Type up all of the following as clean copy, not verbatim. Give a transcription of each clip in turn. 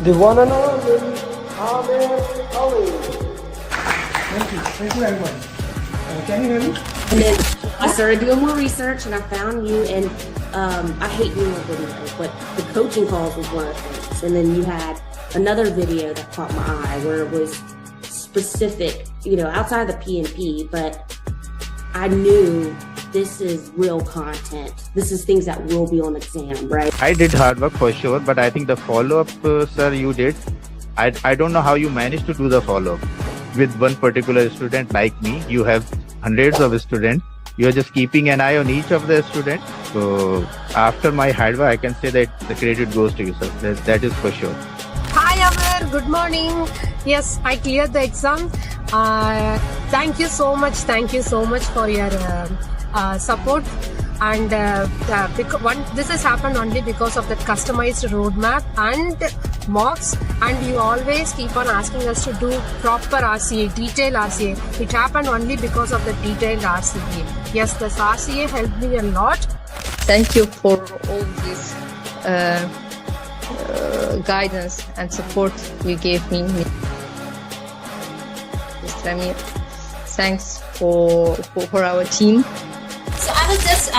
The one and only Amer Ali. Thank you very much. Can you hear me? And then I started doing more research and I found you, and I hate doing videos, but the coaching calls was one of the things. And then you had another video that caught my eye where it was specific, outside the PMP, but I knew this is real content. This is things that will be on exam, right? I did hard work for sure, but I think the follow-up, sir, you did. I don't know how you managed to do the follow-up. With one particular student like me, you have hundreds of students. You are just keeping an eye on each of the students. So after my hard work, I can say that the credit goes to you, sir. That is for sure. Hi Amer, good morning. Yes, I cleared the exam. Thank you so much. Thank you so much for your support. And this has happened only because of the customized roadmap and mocks, and you always keep on asking us to do proper RCA, detailed RCA. It happened only because of the detailed RCA. Yes, this RCA helped me a lot. Thank you for all this guidance and support you gave me. Mr. Amir, thanks for our team. So I was just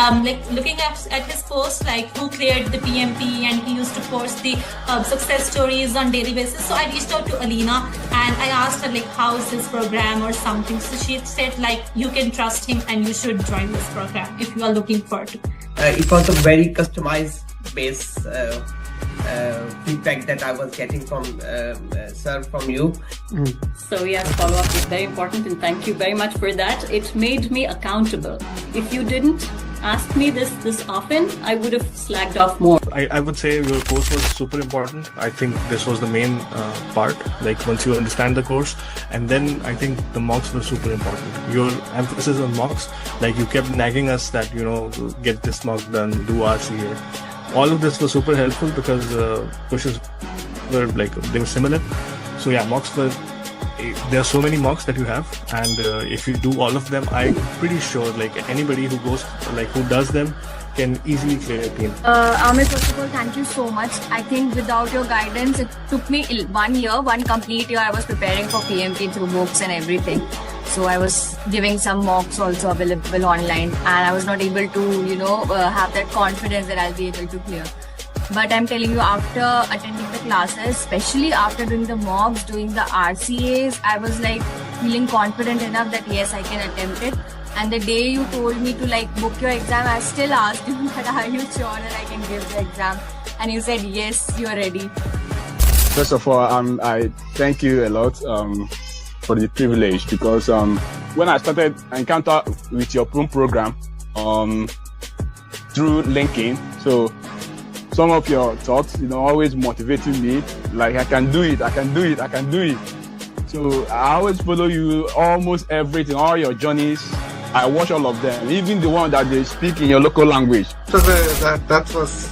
looking at his post, like who cleared the PMP, and he used to post the success stories on daily basis. So I reached out to Alina and I asked her like, how's his program or something. So she said like, you can trust him and you should join this program if you are looking for it. It was a very customized base feedback that I was getting from sir, from you. So yes, follow-up is very important, and thank you very much for that. It made me accountable. If you didn't ask me this often, I would have slacked off more. I would say your course was super important. I think this was the main part, like once you understand the course, and then I think the mocks were super important. Your emphasis on mocks, like you kept nagging us that, get this mock done, do RCA. All of this was super helpful because questions were they were similar. So yeah, mocks were, there are so many mocks that you have, and if you do all of them, I'm pretty sure anybody who goes, who does them can easily clear a PMP. Amer, first of all, thank you so much. I think without your guidance, it took me one complete year. I was preparing for PMP through books and everything. So I was giving some mocks also available online, and I was not able to, have that confidence that I'll be able to clear. But I'm telling you, after attending the classes, especially after doing the mocks, doing the RCAs, I was feeling confident enough that yes, I can attempt it. And the day you told me to book your exam, I still asked you that are you sure that I can give the exam? And you said yes, you're ready. First of all, I thank you a lot for the privilege, because when I started encounter with your program through LinkedIn, so some of your thoughts, always motivating me, I can do it, I can do it, I can do it. So I always follow you, almost everything, all your journeys. I watch all of them, even the one that they speak in your local language. So that was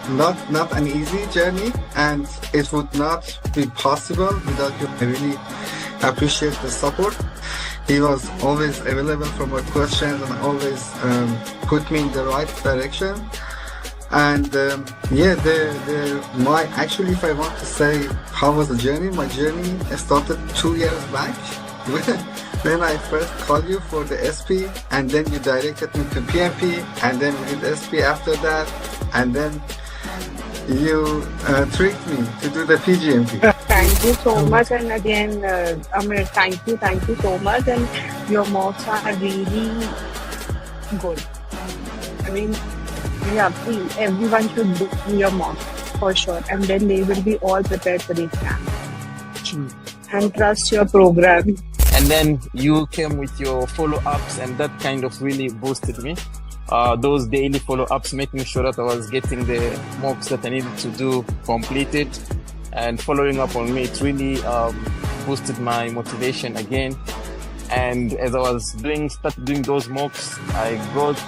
not an easy journey, and it would not be possible without you. I really appreciate the support. He was always available for my questions and always put me in the right direction. And actually, if I want to say how was the journey, my journey started 2 years back. Then I first called you for the SP, and then you directed me to PMP, and then we did SP after that, and then you tricked me to do the PGMP. Thank you so much, and again, Amer, thank you so much, and your mocks are really good. I mean, everyone should do your mock for sure, and then they will be all prepared for the exam. And trust your program. And then you came with your follow-ups, and that kind of really boosted me. Those daily follow-ups, making sure that I was getting the mocks that I needed to do completed and following up on me, it really boosted my motivation again. And as I was started doing those mocks, I got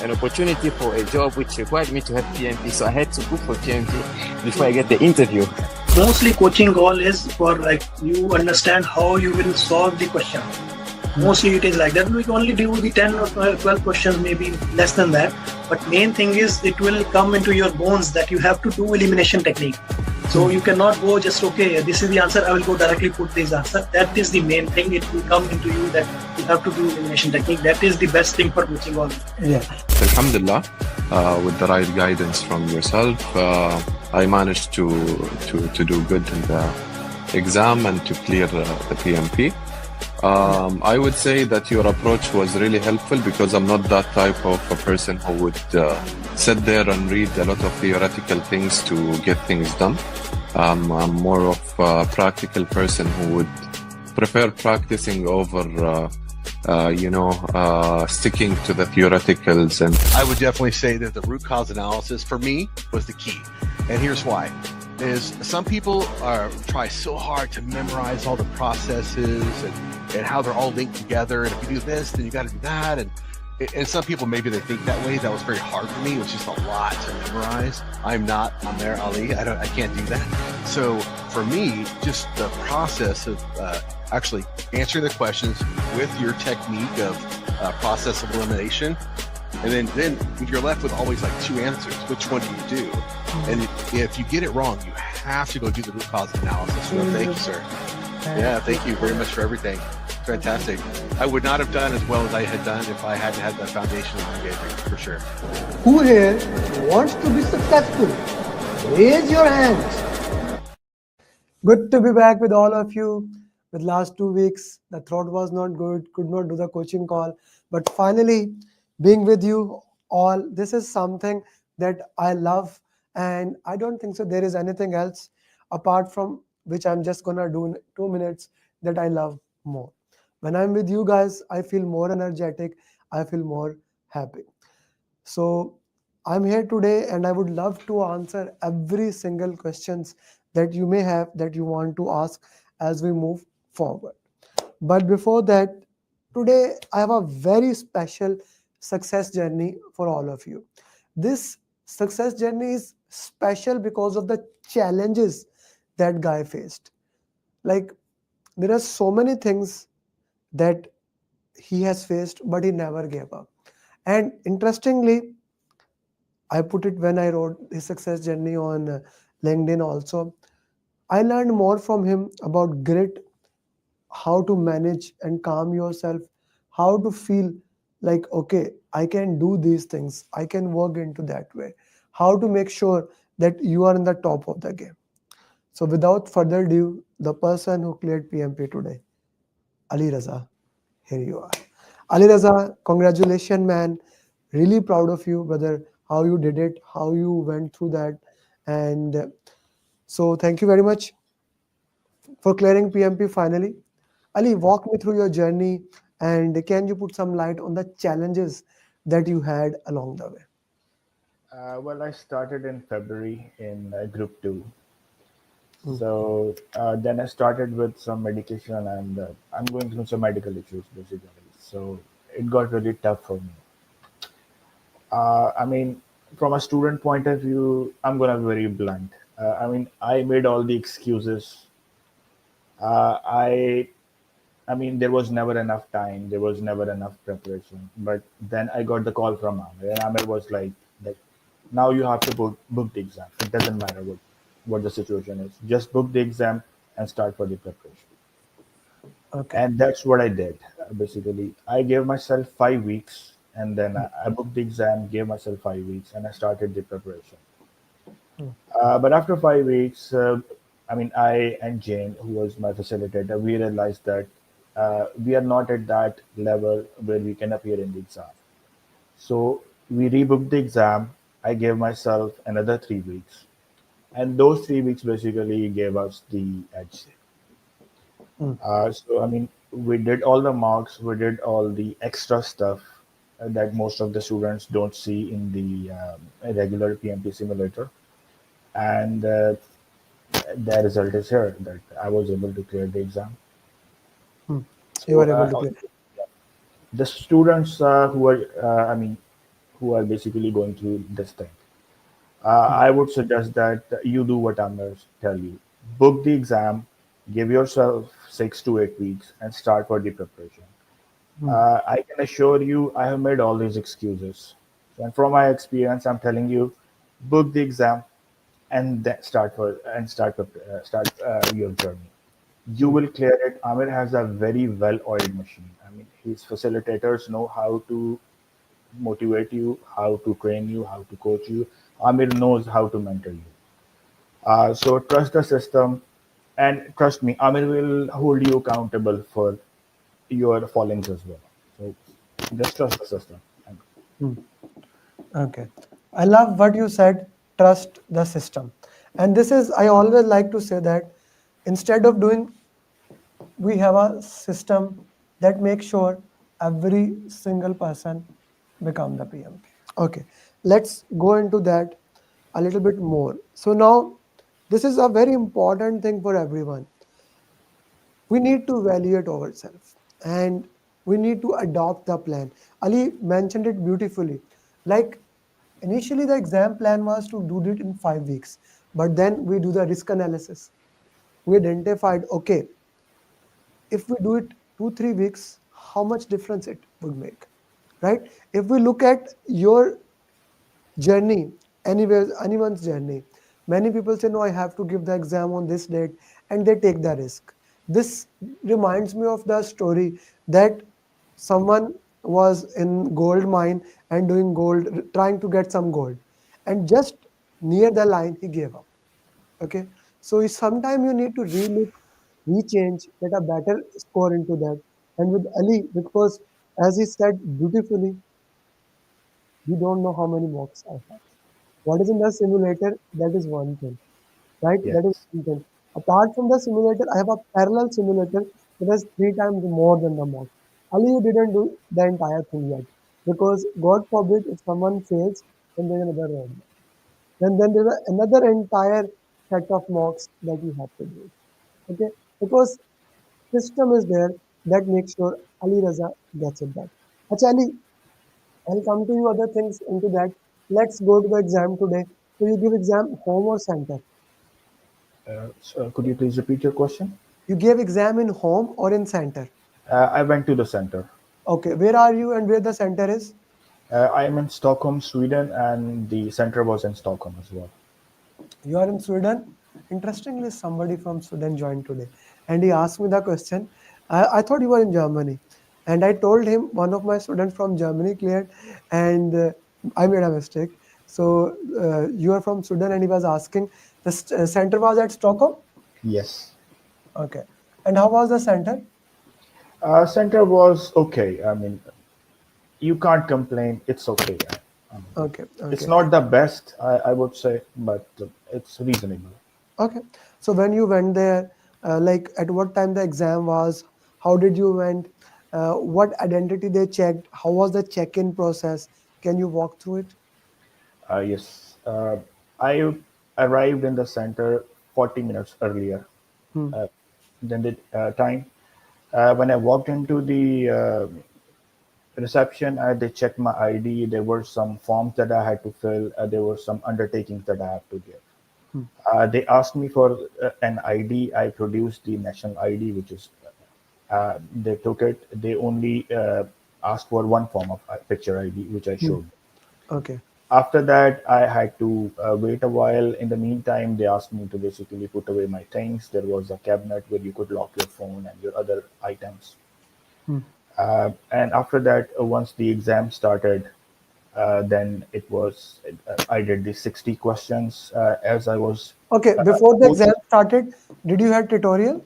an opportunity for a job which required me to have PMP, so I had to go for PMP before I get the interview. Mostly coaching goal is for you understand how you will solve the question. Mostly it is like that. We can only do the 10 or 12 questions, maybe less than that. But main thing is it will come into your bones that you have to do elimination technique. So you cannot go just, okay, this is the answer, I will go directly put this answer. That is the main thing. It will come into you that you have to do elimination technique. That is the best thing for coaching all. Yeah. Alhamdulillah, with the right guidance from yourself, I managed to do good in the exam and to clear the PMP. I would say that your approach was really helpful because I'm not that type of a person who would sit there and read a lot of theoretical things to get things done. I'm more of a practical person who would prefer practicing over, sticking to the theoreticals. And I would definitely say that the root cause analysis for me was the key. And here's why. Is some people try so hard to memorize all the processes and how they're all linked together. And if you do this, then you got to do that. And some people, maybe they think that way. That was very hard for me. It was just a lot to memorize. I'm not Amer Ali. I can't do that. So for me, just the process of actually answering the questions with your technique of process of elimination. And then you're left with always like two answers. Which one do you do? And if you get it wrong, you have to go do the root cause analysis. So thank you, sir. Yeah, thank you very much for everything. Fantastic. I would not have done as well as I had done if I hadn't had the foundation that you gave me, for sure. Who here wants to be successful? Raise your hands. Good to be back with all of you. With last 2 weeks, the throat was not good, could not do the coaching call. But finally, being with you all, this is something that I love. And I don't think so there is anything else apart from which I'm just gonna do in 2 minutes that I love more. When I'm with you guys, I feel more energetic. I feel more happy. So I'm here today and I would love to answer every single questions that you may have that you want to ask as we move forward. But before that, today I have a very special success journey for all of you. This success journey is special because of the challenges that guy faced. Like, there are so many things that he has faced, but he never gave up. And interestingly, I put it when I wrote his success journey on LinkedIn also. I learned more from him about grit, how to manage and calm yourself, how to feel like, okay, I can do these things, I can work into that way, how to make sure that you are in the top of the game. So without further ado, the person who cleared PMP today, Ali Raza, here you are. Ali Raza, congratulations, man. Really proud of you, brother, how you did it, how you went through that. And so thank you very much for clearing PMP finally. Ali, walk me through your journey and can you put some light on the challenges that you had along the way? Well, I started in February in Group 2. So then I started with some medication and I'm going through some medical issues basically. So it got really tough for me. I mean, from a student point of view, I'm going to be very blunt. I made all the excuses. I mean, there was never enough time. There was never enough preparation. But then I got the call from Amer. And Amer was like, now you have to book the exam. It doesn't matter what the situation is. Just book the exam and start for the preparation. Okay. And that's what I did. Basically, I gave myself 5 weeks. And then I booked the exam, gave myself 5 weeks, and I started the preparation. But after 5 weeks, I and Jane, who was my facilitator, we realized that we are not at that level where we can appear in the exam. So we rebooked the exam. I gave myself another 3 weeks. And those 3 weeks basically gave us the edge. We did all the marks, we did all the extra stuff that most of the students don't see in the regular PMP simulator. And the result is here, that I was able to clear the exam. You were able to clear. The students who are basically going through this thing, I would suggest that you do what I'm going to tell you. Book the exam, give yourself 6 to 8 weeks, and start for the preparation. I can assure you, I have made all these excuses. And from my experience, I'm telling you, book the exam and then start your journey. You will clear it. Amir has a very well-oiled machine. I mean, his facilitators know how to motivate you, how to train you, how to coach you. Amir knows how to mentor you. So trust the system, and trust me, Amir will hold you accountable for your fallings as well. So just trust the system. Hmm. Okay. I love what you said, trust the system. And this is, I always like to say that instead of doing, we have a system that makes sure every single person become the PMP. Okay. Let's go into that a little bit more. So now, this is a very important thing for everyone. We need to evaluate ourselves and we need to adopt the plan. Ali mentioned it beautifully. Like initially the exam plan was to do it in 5 weeks, but then we do the risk analysis. We identified, okay, if we do it 2-3 weeks, how much difference it would make, right? If we look at your journey, anyone's journey, many people say, no, I have to give the exam on this date, and they take the risk. This reminds me of the story that someone was in gold mine and doing gold, trying to get some gold, and just near the line he gave up. Okay, so sometimes you need to relook, rechange, get a better score into that. And with Ali, because as he said beautifully, we don't know how many mocks I have. What is in the simulator, that is one thing, right? Yes. That is one thing. Apart from the simulator, I have a parallel simulator that is 3 times more than the mock. Ali, you didn't do the entire thing yet. Because God forbid if someone fails, then there's another round. Then there's another entire set of mocks that you have to do. Okay? Because system is there that makes sure Ali Raza gets it done. Acha Ali, I'll come to you other things into that. Let's go to the exam today. So you give exam home or center? So could you please repeat your question? You gave exam in home or in center? I went to the center. Okay, where are you and where the center is? I am in Stockholm, Sweden, and the center was in Stockholm as well. You are in Sweden. Interestingly, somebody from Sweden joined today, and he asked me the question. I thought you were in Germany, and I told him one of my students from Germany cleared, and I made a mistake. So you are from Sweden, and he was asking. The center was at Stockholm. Yes. Okay, and how was the center? Center was okay. I mean, you can't complain. It's okay. Okay. It's not the best, I would say, but it's reasonable. Okay. So when you went there, like at what time the exam was, how did you went, what identity they checked, how was the check-in process? Can you walk through it? Yes. I arrived in the center 40 minutes earlier Hmm. than the time. When I walked into the reception, they checked my ID. There were some forms that I had to fill. There were some undertakings that I had to give. Hmm. They asked me for an ID. I produced the national ID, which is, they took it. They only asked for one form of picture ID, which I showed. Okay. After that, I had to wait a while. In the meantime, they asked me to basically put away my things. There was a cabinet where you could lock your phone and your other items. Hmm. And after that, once the exam started, then it was, I did the 60 questions as I was. Okay. Before the exam started, did you have tutorial?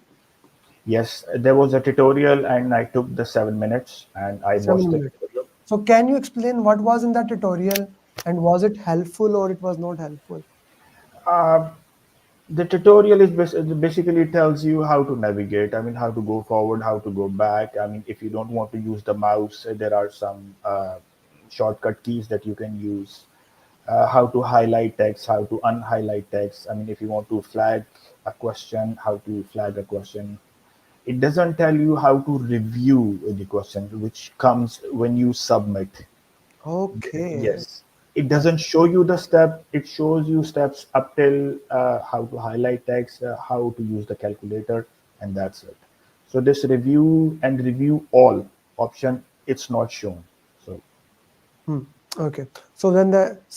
Yes, there was a tutorial and I took the 7 minutes and I watched 7 the minutes. tutorial. So can you explain what was in that tutorial and was it helpful or it was not helpful? Uh, the tutorial is basically tells you how to navigate. I mean, how to go forward, how to go back. I mean, if you don't want to use the mouse, there are some shortcut keys that you can use. How to highlight text, how to unhighlight text. I mean, if you want to flag a question, how to flag a question. It doesn't tell you how to review the question, which comes when you submit. Okay. Yes. It doesn't show you the step. It shows you steps up till how to highlight text, how to use the calculator, and that's it. So this review and review all option, it's not shown. So Hmm. Okay. So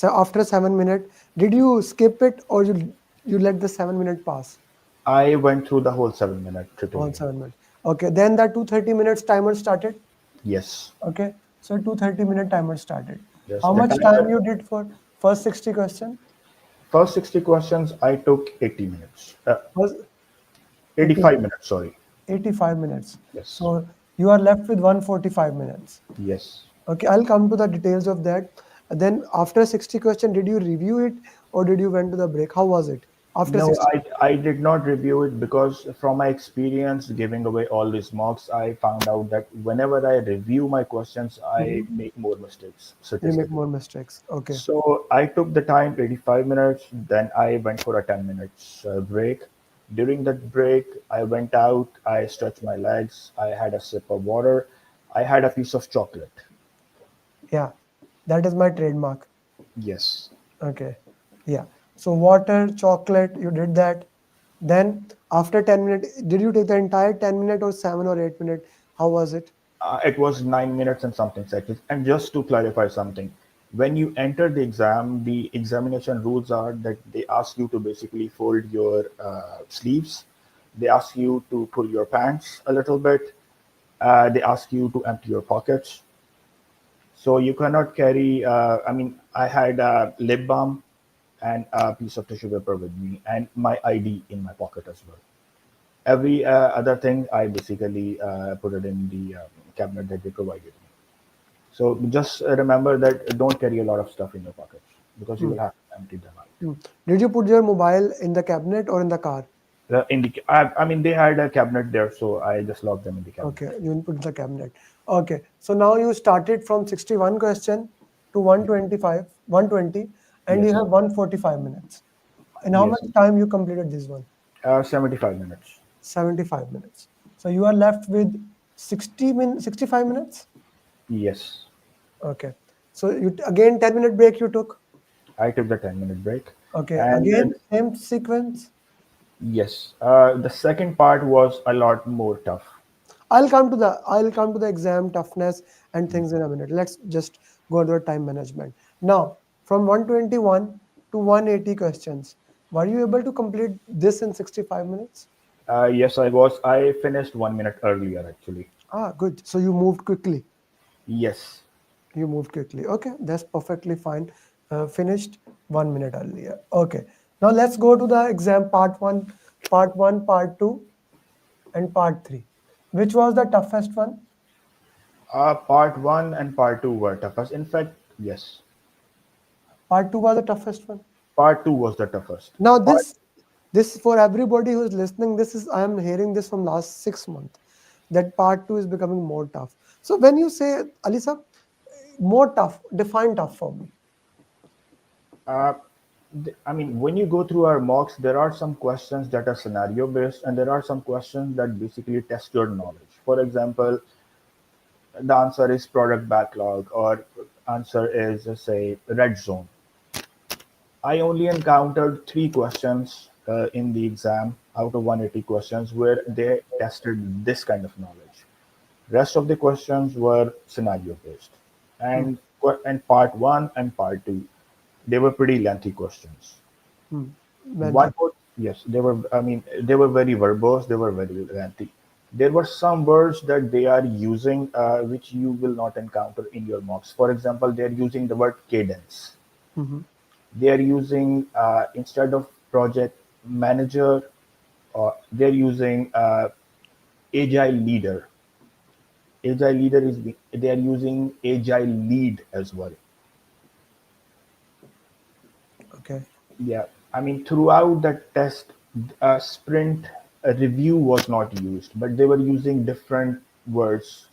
after 7 minutes, did you skip it or you you let the 7 minute pass? I went through the whole 7 minute triple All game. 7 minutes. Okay, then the 230 minutes timer started. Yes. Okay, so 230-minute timer started. Yes. How The much time timer. you did for first 60 question? First 60 questions, I took 80 minutes. Was 85 minutes, sorry. 85 minutes. Yes. So you are left with 145 minutes. Yes. Okay, I'll come to the details of that. Then after 60 question, did you review it or did you went to the break? How was it after No, 60? I did not review it because from my experience giving away all these mocks, I found out that whenever I review my questions, I make more mistakes You make statistically. more mistakes. Okay. So I took the time 85 minutes, then I went for a 10 minutes break. During that break, I went out, I stretched my legs, I had a sip of water, I had a piece of chocolate. Yeah, that is my trademark. Yes. Okay. Yeah. So water, chocolate, you did that. Then after 10 minutes, did you take the entire 10 minute or 7 or 8 minute? How was it? It was 9 minutes and something seconds. And just to clarify something, when you enter the exam, the examination rules are that they ask you to basically fold your sleeves. They ask you to pull your pants a little bit. They ask you to empty your pockets. So you cannot carry, I had a lip balm and a piece of tissue paper with me and my ID in my pocket as well. Every other thing, I basically put it in the cabinet that they provided me. So just remember that don't carry a lot of stuff in your pockets because you Hmm. will have to empty them out. Hmm. Did you put your mobile in the cabinet or in the car? They had a cabinet there, so I just locked them in the cabinet. Okay, you put the cabinet. Okay, so now you started from 61 question to 125, 120, and you Yes. have 145 minutes. And how Yes. much time you completed this one? 75 minutes. 75 minutes. So you are left with 65 minutes? Yes. Okay. So you again 10-minute break you took? I took the 10-minute break. Okay, And again same sequence? yes, the second part was a lot more tough. I'll come to the exam toughness and things in a minute. Let's just go to the time management. Now, from 121 to 180 questions, were you able to complete this in 65 minutes? Yes, I was. I finished 1 minute earlier, actually. Ah, good. So you moved quickly. Yes. You moved quickly. Okay, that's perfectly fine. Finished 1 minute earlier. Okay. Now let's go to the exam part one, part two, and part three. Which was the toughest one? Part one and part two were toughest. In fact, yes. Part two was the toughest one. Part two was the toughest. Now Part this for everybody who's listening. This is I am hearing this from last 6 months that part two is becoming more tough. So when you say Alisa, more tough, define tough for me. Uh, when you go through our mocks, there are some questions that are scenario based, and there are some questions that basically test your knowledge. For example, the answer is product backlog, or answer is, say, red zone. I only encountered 3 questions in the exam out of 180 questions where they tested this kind of knowledge. Rest of the questions were scenario based, Hmm. and part one and part two, they were pretty lengthy questions. Lengthy. Yes, they were. They were very verbose. They were very lengthy. There were some words that they are using which you will not encounter in your mocks. For example, they are using the word cadence. Mhm. They are using instead of project manager, they're using agile leader. Agile leader is they are using agile lead as well. Okay. Yeah, throughout the test, sprint review was not used, but they were using different words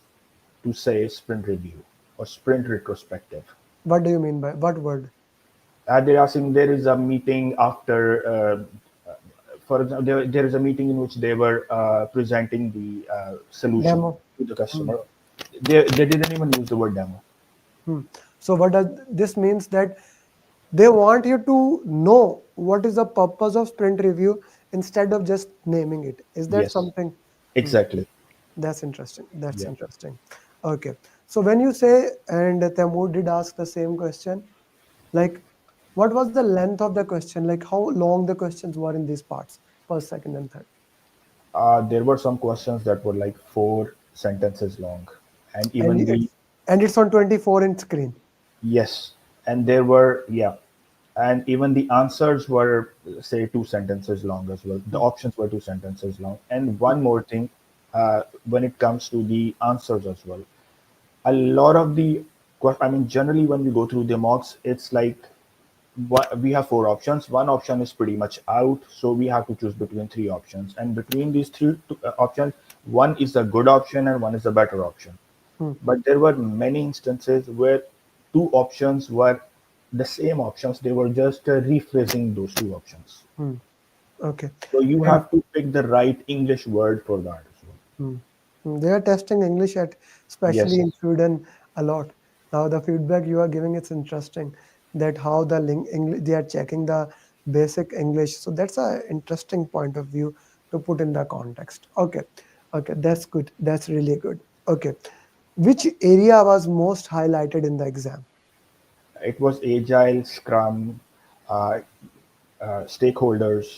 to say sprint review or sprint retrospective. What do you mean by what word? They're asking there is a meeting after, for example, there is a meeting in which they were presenting the solution Demo. to the Hmm. customer. They didn't even use the word demo. Hmm. So what does this means that they want you to know what is the purpose of sprint review instead of just naming it. Is that Yes, something? Hmm. exactly. That's interesting. That's Yeah. interesting. Okay. So when you say, and Taimur did ask the same question, like What was the length of the question? Like how long the questions were in these parts, first, second, and third? There were some questions that were like 4 sentences long, and And even the it's on 24 inch screen. yes, and there were yeah, and even the answers were say 2 sentences long as well. The options were 2 sentences long, and one more thing, when it comes to the answers as well, a lot of the I mean, generally when we go through the mocks, it's like we have 4 options. One option is pretty much out, so we have to choose between 3 options, and between these three options, one is a good option and one is a better option. Hmm. But there were many instances where 2 options were the same options. They were just rephrasing those 2 options. Hmm. Okay. So you And have to pick the right English word for that as well. they are testing English at, especially Yes. in Sweden, a lot. Now the feedback you are giving, it's interesting that how the English, they are checking the basic English. So that's a interesting point of view to put in the context. Okay, okay, that's good. That's really good. Okay, which area was most highlighted in the exam? It was agile, Scrum, uh, stakeholders,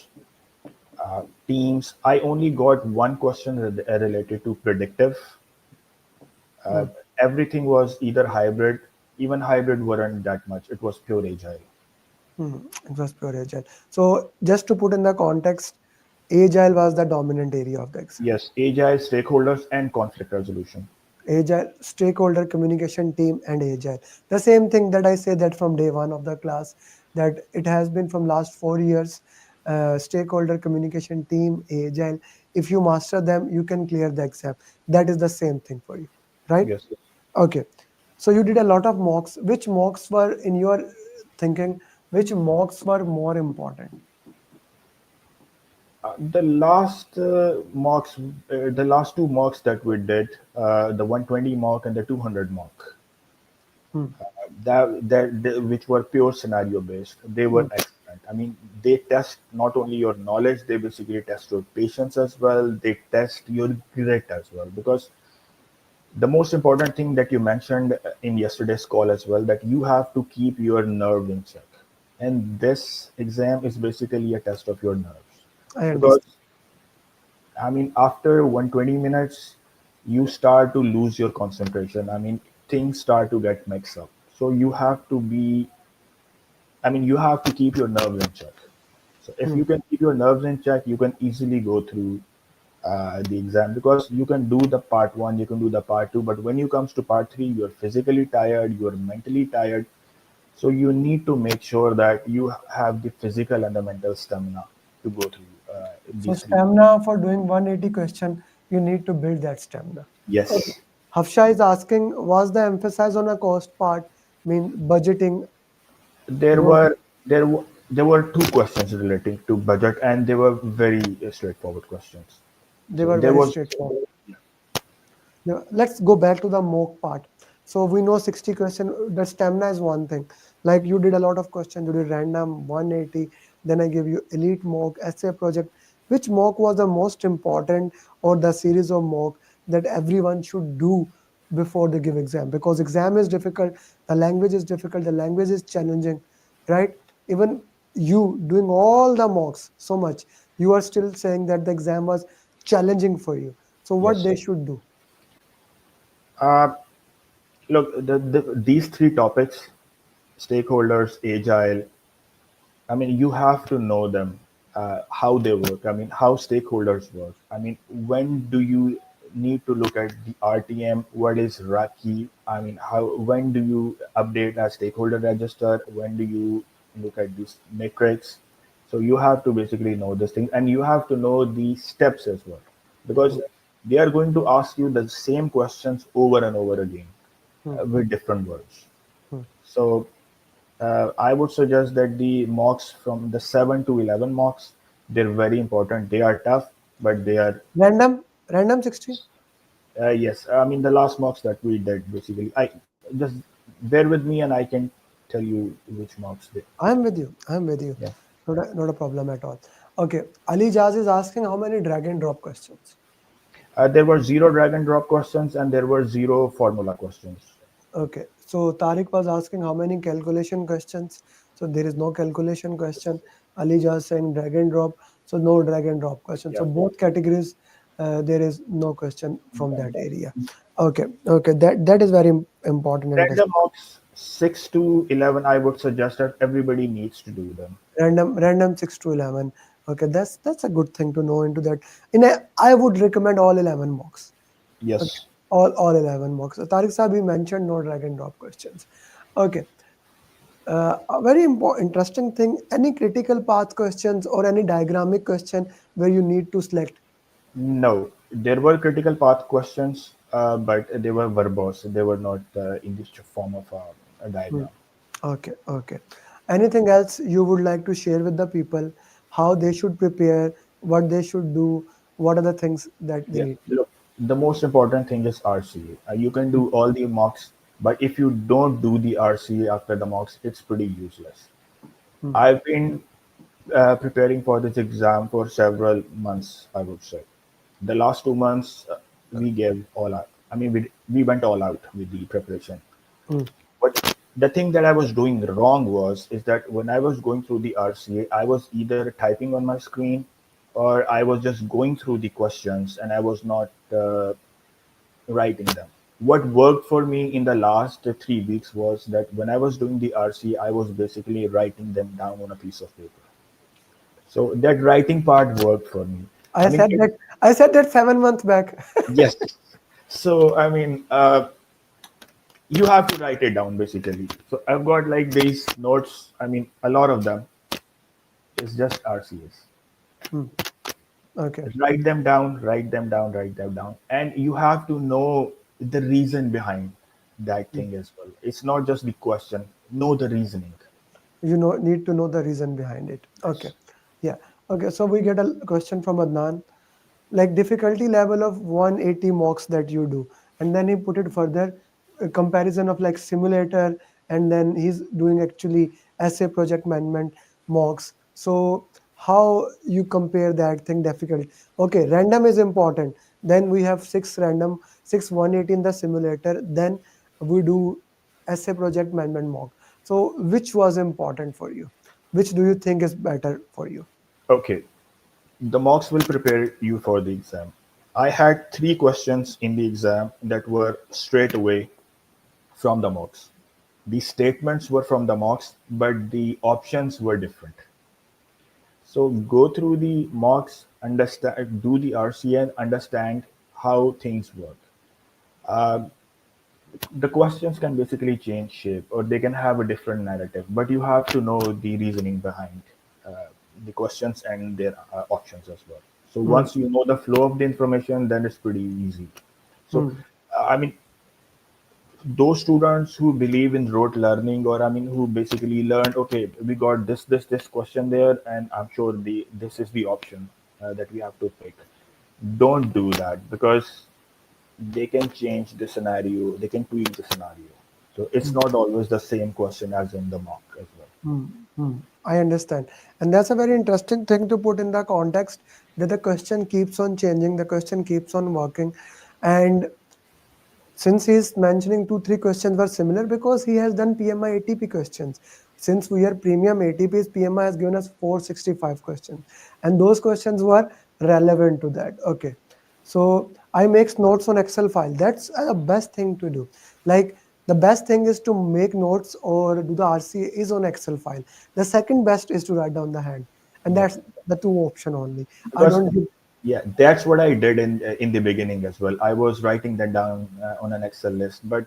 teams. I only got one question related to predictive. Uh, Hmm. Everything was either hybrid. Even hybrid weren't that much. It was pure agile. It was pure agile. So just to put in the context, agile was the dominant area of the exam. Yes, agile, stakeholders, and conflict resolution. Agile, stakeholder communication team, and agile, the same thing that I say that from day one of the class, that it has been from last 4 years. Stakeholder communication team, agile, if you master them, you can clear the exam. That is the same thing for you, right? Yes. Okay, so you did a lot of mocks. Which mocks were in your thinking, which mocks were more important? The last mocks, the last 2 mocks that we did, the 120 mock and the 200 mock, Hmm. which were pure scenario based, they were excellent. I mean, they test not only your knowledge, they basically test your patience as well. They test your grit as well, because the most important thing that you mentioned in yesterday's call as well, that you have to keep your nerve in check, and this exam is basically a test of your nerves, I because understand. I mean, after 120 minutes, you start to lose your concentration. I mean, things start to get mixed up. So you have to be, I mean, you have to keep your nerves in check. So if Hmm. you can keep your nerves in check, you can easily go through the exam, because you can do the part one, you can do the part two, but when you comes to part three, you're physically tired, you're mentally tired. So you need to make sure that you have the physical and the mental stamina to go through So these three. stamina for doing 180 question, you need to build that stamina. Okay. Yes. Hafsha is asking, was the emphasis on a cost part, mean budgeting? There More, were there were 2 questions relating to budget, and they were very straightforward questions. they So were there very was straightforward. Yeah, let's go back to the mock part. So we know 60 question, the stamina is one thing. Like you did a lot of questions, you did random 180, then I give you elite mock, essay project. Which mock was the most important, or the series of mock that everyone should do before they give exam? Because exam is difficult, the language is difficult, the language is challenging, right? Even you doing all the mocks so much, you are still saying that the exam was challenging for you. So what yes. they should do? Uh, Look, these 3 topics: stakeholders, agile. I mean, you have to know them, how they work. I mean, how stakeholders work. I mean, when do you need to look at the RTM? What is Raki? I mean, when do you update a stakeholder register? When do you look at these metrics? So you have to basically know this thing, and you have to know the steps as well, because they are going to ask you the same questions over and over again Hmm. with different words. Hmm. So I would suggest that the mocks from the 7 to 11 mocks, they're very important. They are tough, but they are, Random 60. yes. I mean, the last mocks that we did, basically, I just bear with me and I can tell you which mocks they. I'm with you. I'm with you. Yeah. Not a problem at all. Okay. Ali Jaz is asking how many drag and drop questions. There were 0 drag and drop questions, and there were 0 formula questions. Okay. So Tariq was asking how many calculation questions. So there is no calculation question. Ali just saying drag and drop, so no drag and drop question. So Yeah. both categories, there is no question from that area. Okay, okay, that is very important and Random mocks 6 to 11, I would suggest that everybody needs to do them. random 6 to 11. Okay, that's a good thing to know into that. I would recommend all 11 mocks. Okay, Yes. all 11 mocks. So Tariq Saab, he mentioned no drag and drop questions. Okay, a very interesting thing. Any critical path questions or any diagrammic question where you need to select? No, there were critical path questions, but they were verbose. They were not in the form of a Hmm. diagram. Okay, okay. Anything else you would like to share with the people? How they should prepare, what they should do, what are the things that they Yeah, need? look, the most important thing is RCA. You can do all the mocks, but if you don't do the RCA after the mocks, it's pretty useless. Hmm. I've been preparing for this exam for several months, I would say. The last 2 months, we gave all out. I mean, we went all out with the preparation. Hmm. But the thing that I was doing wrong was is that when I was going through the RCA, I was either typing on my screen or I was just going through the questions and I was not writing them. What worked for me in the last 3 weeks was that when I was doing the RCA, I was basically writing them down on a piece of paper. So that writing part worked for me. I I mean, said that I said that 7 months back. yes. So I mean, you have to write it down basically. So I've got like these notes. I mean, a lot of them is just RCS. Hmm. Okay. Write them down, write them down, write them down, and you have to know the reason behind that Hmm. thing as well. It's not just the question. Know the reasoning. You know, need to know the reason behind it. Okay. Yeah. Okay. So we get a question from Adnan, like difficulty level of 180 mocks that you do, and then he put it further, a comparison of like simulator, and then he's doing actually essay project management mocks. So how you compare that thing difficult? Okay, random is important. Then we have six random, six 180 in the simulator. Then we do essay project management mock. So which was important for you? Which do you think is better for you? Okay, the mocks will prepare you for the exam. I had 3 questions in the exam that were straight away from the mocks. The statements were from the mocks, but the options were different. So go through the mocks, understand, do the RCN, understand how things work. Uh, the questions can basically change shape, or they can have a different narrative, but you have to know the reasoning behind uh, the questions and their options as well. So Hmm. once you know the flow of the information, then it's pretty easy. So, Hmm. I mean, those students who believe in rote learning, or I mean who basically learned, okay, we got this question there and I'm sure the this is the option that we have to pick. Don't do that, because they can change the scenario, they can tweak the scenario, so it's not always the same question as in the mock as well. Hmm, hmm. I understand. And that's a very interesting thing to put in the context that the question keeps on changing, the question keeps on working. And since he's mentioning two, three questions were similar because he has done PMI ATP questions. Since we are premium ATPs, PMI has given us 465 questions. And those questions were relevant to that. Okay. So I makes notes on Excel file. That's the best thing to do. Like the best thing is to make notes or do the RCA is on Excel file. The second best is to write down the hand. And Yeah, that's the two option only. I because don't give. yeah, that's what I did in the beginning as well. I was writing that down on an Excel list, but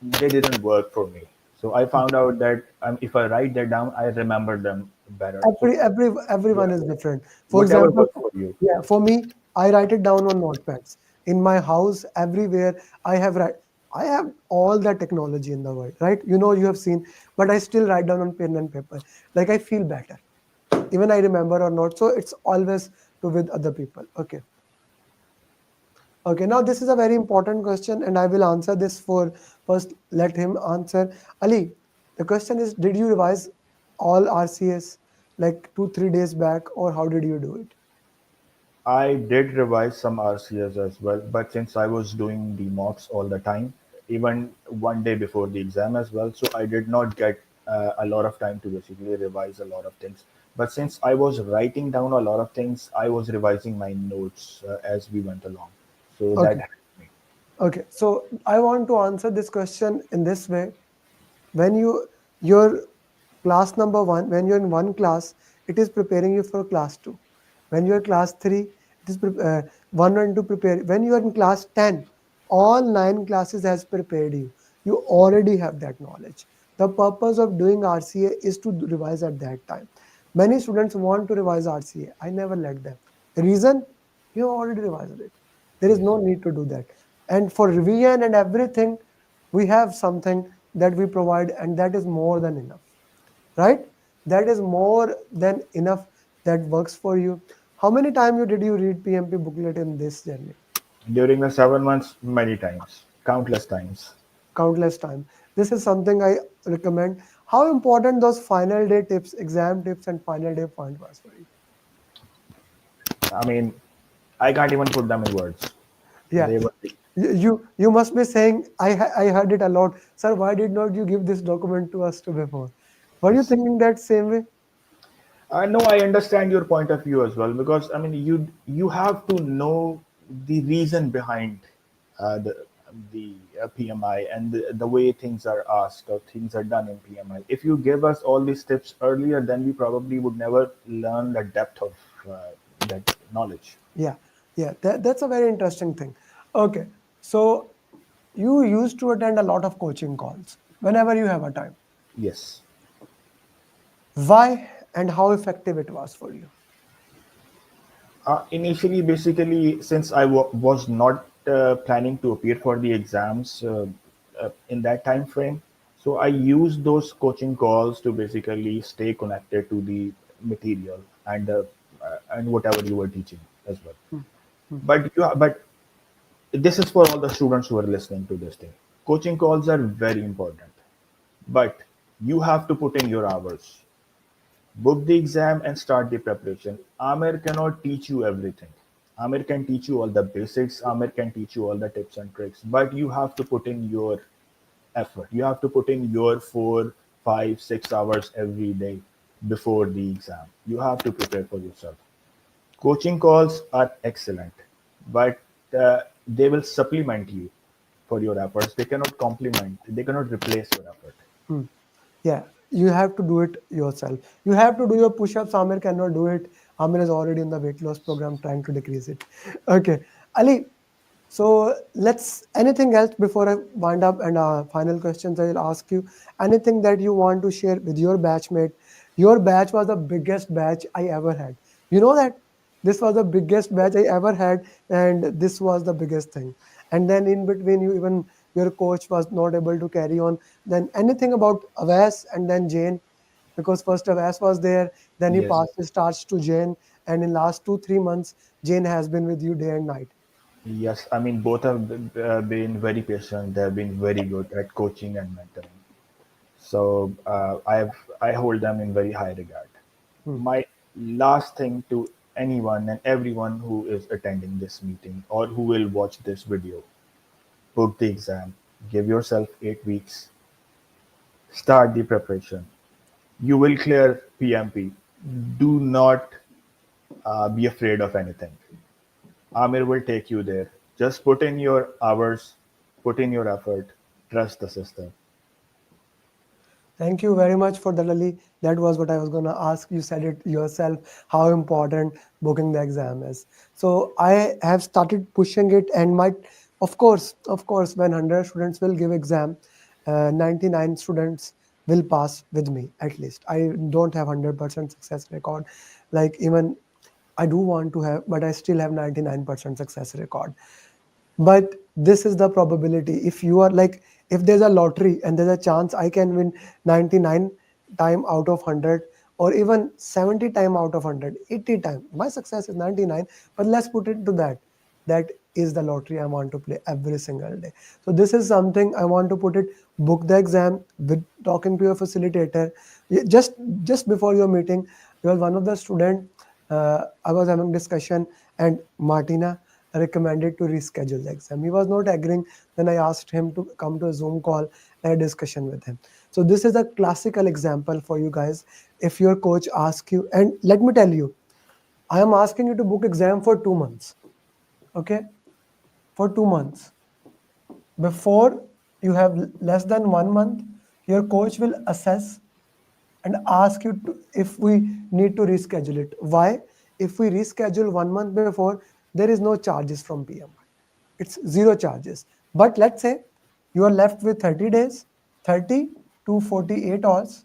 they didn't work for me. So I found out that if I write that down, I remember them better. So Everyone yeah, is different. For whatever example, works for you. yeah, for me, I write it down on notepads. In my house, everywhere I have all the technology in the world, right? You know, you have seen, but I still write down on pen and paper. Like I feel better, even I remember or not. So it's always to with other people. Okay. Okay, now this is a very important question, and I will answer this for first. Let him answer. Ali, the question is: did you revise all RCS like 2 3 days back, or how did you do it? I did revise some RCS as well, but since I was doing the mocks all the time, even one day before the exam as well, so I did not get a lot of time to basically revise a lot of things. But since I was writing down a lot of things, I was revising my notes as we went along. So Okay. that Okay. So I want to answer this question in this way. When your class number one, when you're in one class, it is preparing you for class two. When you're class three, it is one and two prepare. When you are in class 10, all 9 classes has prepared you. You already have that knowledge. The purpose of doing RCA is to revise at that time. Many students want to revise RCA. I never let them. The reason, you have already revised it. There is no need to do that. And for revision and everything, we have something that we provide, and that is more than enough, right? That is more than enough. That works for you. How many times did you read PMP booklet in this journey? during the 7 months, many times, countless times. Countless time. This is something I recommend. How important those final day tips, exam tips, and final day point was for you? I mean, I can't even put them in words. Yeah. They were You must be saying, I heard it a lot. Sir, why did not you give this document to us to before? Were you thinking that same way? no, I understand your point of view as well, because I mean, you have to know the reason behind the PMI and the way things are asked or things are done in PMI. If you give us all these tips earlier, then we probably would never learn the depth of that knowledge. Yeah, that's a very interesting thing. Okay, so you used to attend a lot of coaching calls whenever you have a time. Yes. Why and how effective it was for you? Initially, basically, since I was not planning to appear for the exams in that time frame, so I used those coaching calls to basically stay connected to the material and whatever you were teaching as well. But this is for all the students who are listening to this thing. Coaching calls are very important, but you have to put in your hours. Book the exam and start the preparation. Amer cannot teach you everything. Amer can teach you all the basics. Amer can teach you all the tips and tricks. But you have to put in your effort. You have to put in your 4, 5, 6 hours every day before the exam. You have to prepare for yourself. Coaching calls are excellent, but they will supplement you for your efforts. They cannot complement. They cannot replace your effort. Yeah, you have to do it yourself. You have to do your push-ups. Amir cannot do it. Amir is already in the weight loss program trying to decrease it. Okay, Ali. So anything else before I wind up and final questions I will ask you. Anything that you want to share with your batchmate? Your batch was the biggest batch I ever had. You know that? This was the biggest batch I ever had, and this was the biggest thing. And then in between, your coach was not able to carry on. Then anything about Avas and then Jane, because first Avas was there, then he Yes. passed his starts to Jane, and in last 2-3 months, Jane has been with you day and night. Yes, I mean, both have been very patient. They have been very good at coaching and mentoring. So I hold them in very high regard. My last thing to anyone and everyone who is attending this meeting or who will watch this video: book the exam, give yourself 8 weeks, start the preparation. You will clear PMP. Do not be afraid of anything. Amir will take you there. Just put in your hours, put in your effort, trust the system. Thank you very much for that, Ali. That was what I was going to ask. You said it yourself, how important booking the exam is. So I have started pushing it, and of course, when 100 students will give exam, 99 students will pass with me at least. I don't have 100% success record. Like even I do want to have, but I still have 99% success record. But this is the probability. If you are like, if there's a lottery and there's a chance I can win 99 time out of 100, or even 70 time out of 100, 80 time, my success is 99. But let's put it to that is the lottery I want to play every single day. So this is something I want to put it. Book the exam with talking to your facilitator. Just before your meeting, you are one of the student. I was having discussion, and Martina recommended to reschedule the exam. He was not agreeing. Then I asked him to come to a Zoom call and a discussion with him. So this is a classical example for you guys. If your coach asks you, and let me tell you, I am asking you to book exam for 2 months. Okay, for 2 months. Before you have less than 1 month, your coach will assess and ask you to, if we need to reschedule it. Why? If we reschedule 1 month before, there is no charges from PMI. It's zero charges. But let's say you are left with 30 days, 30 to 48 hours,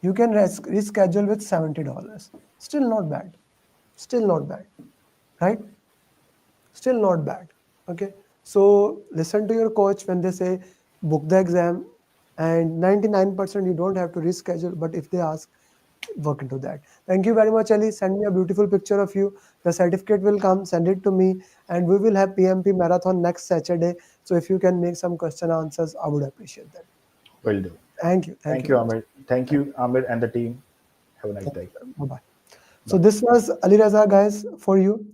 you can reschedule with $70. Still not bad. Still not bad. Right? Still not bad. Okay. So listen to your coach when they say book the exam, and 99% you don't have to reschedule, but if they ask, work into that. Thank you very much, Ali. Send me a beautiful picture of you. The certificate will come, send it to me, and we will have PMP marathon next Saturday. So if you can make some question answers, I would appreciate that. Will do. Thank you. Thank you, Amir. Thank you, Amir and the team. Have a nice day. Bye-bye. So this was Ali Raza, guys, for you,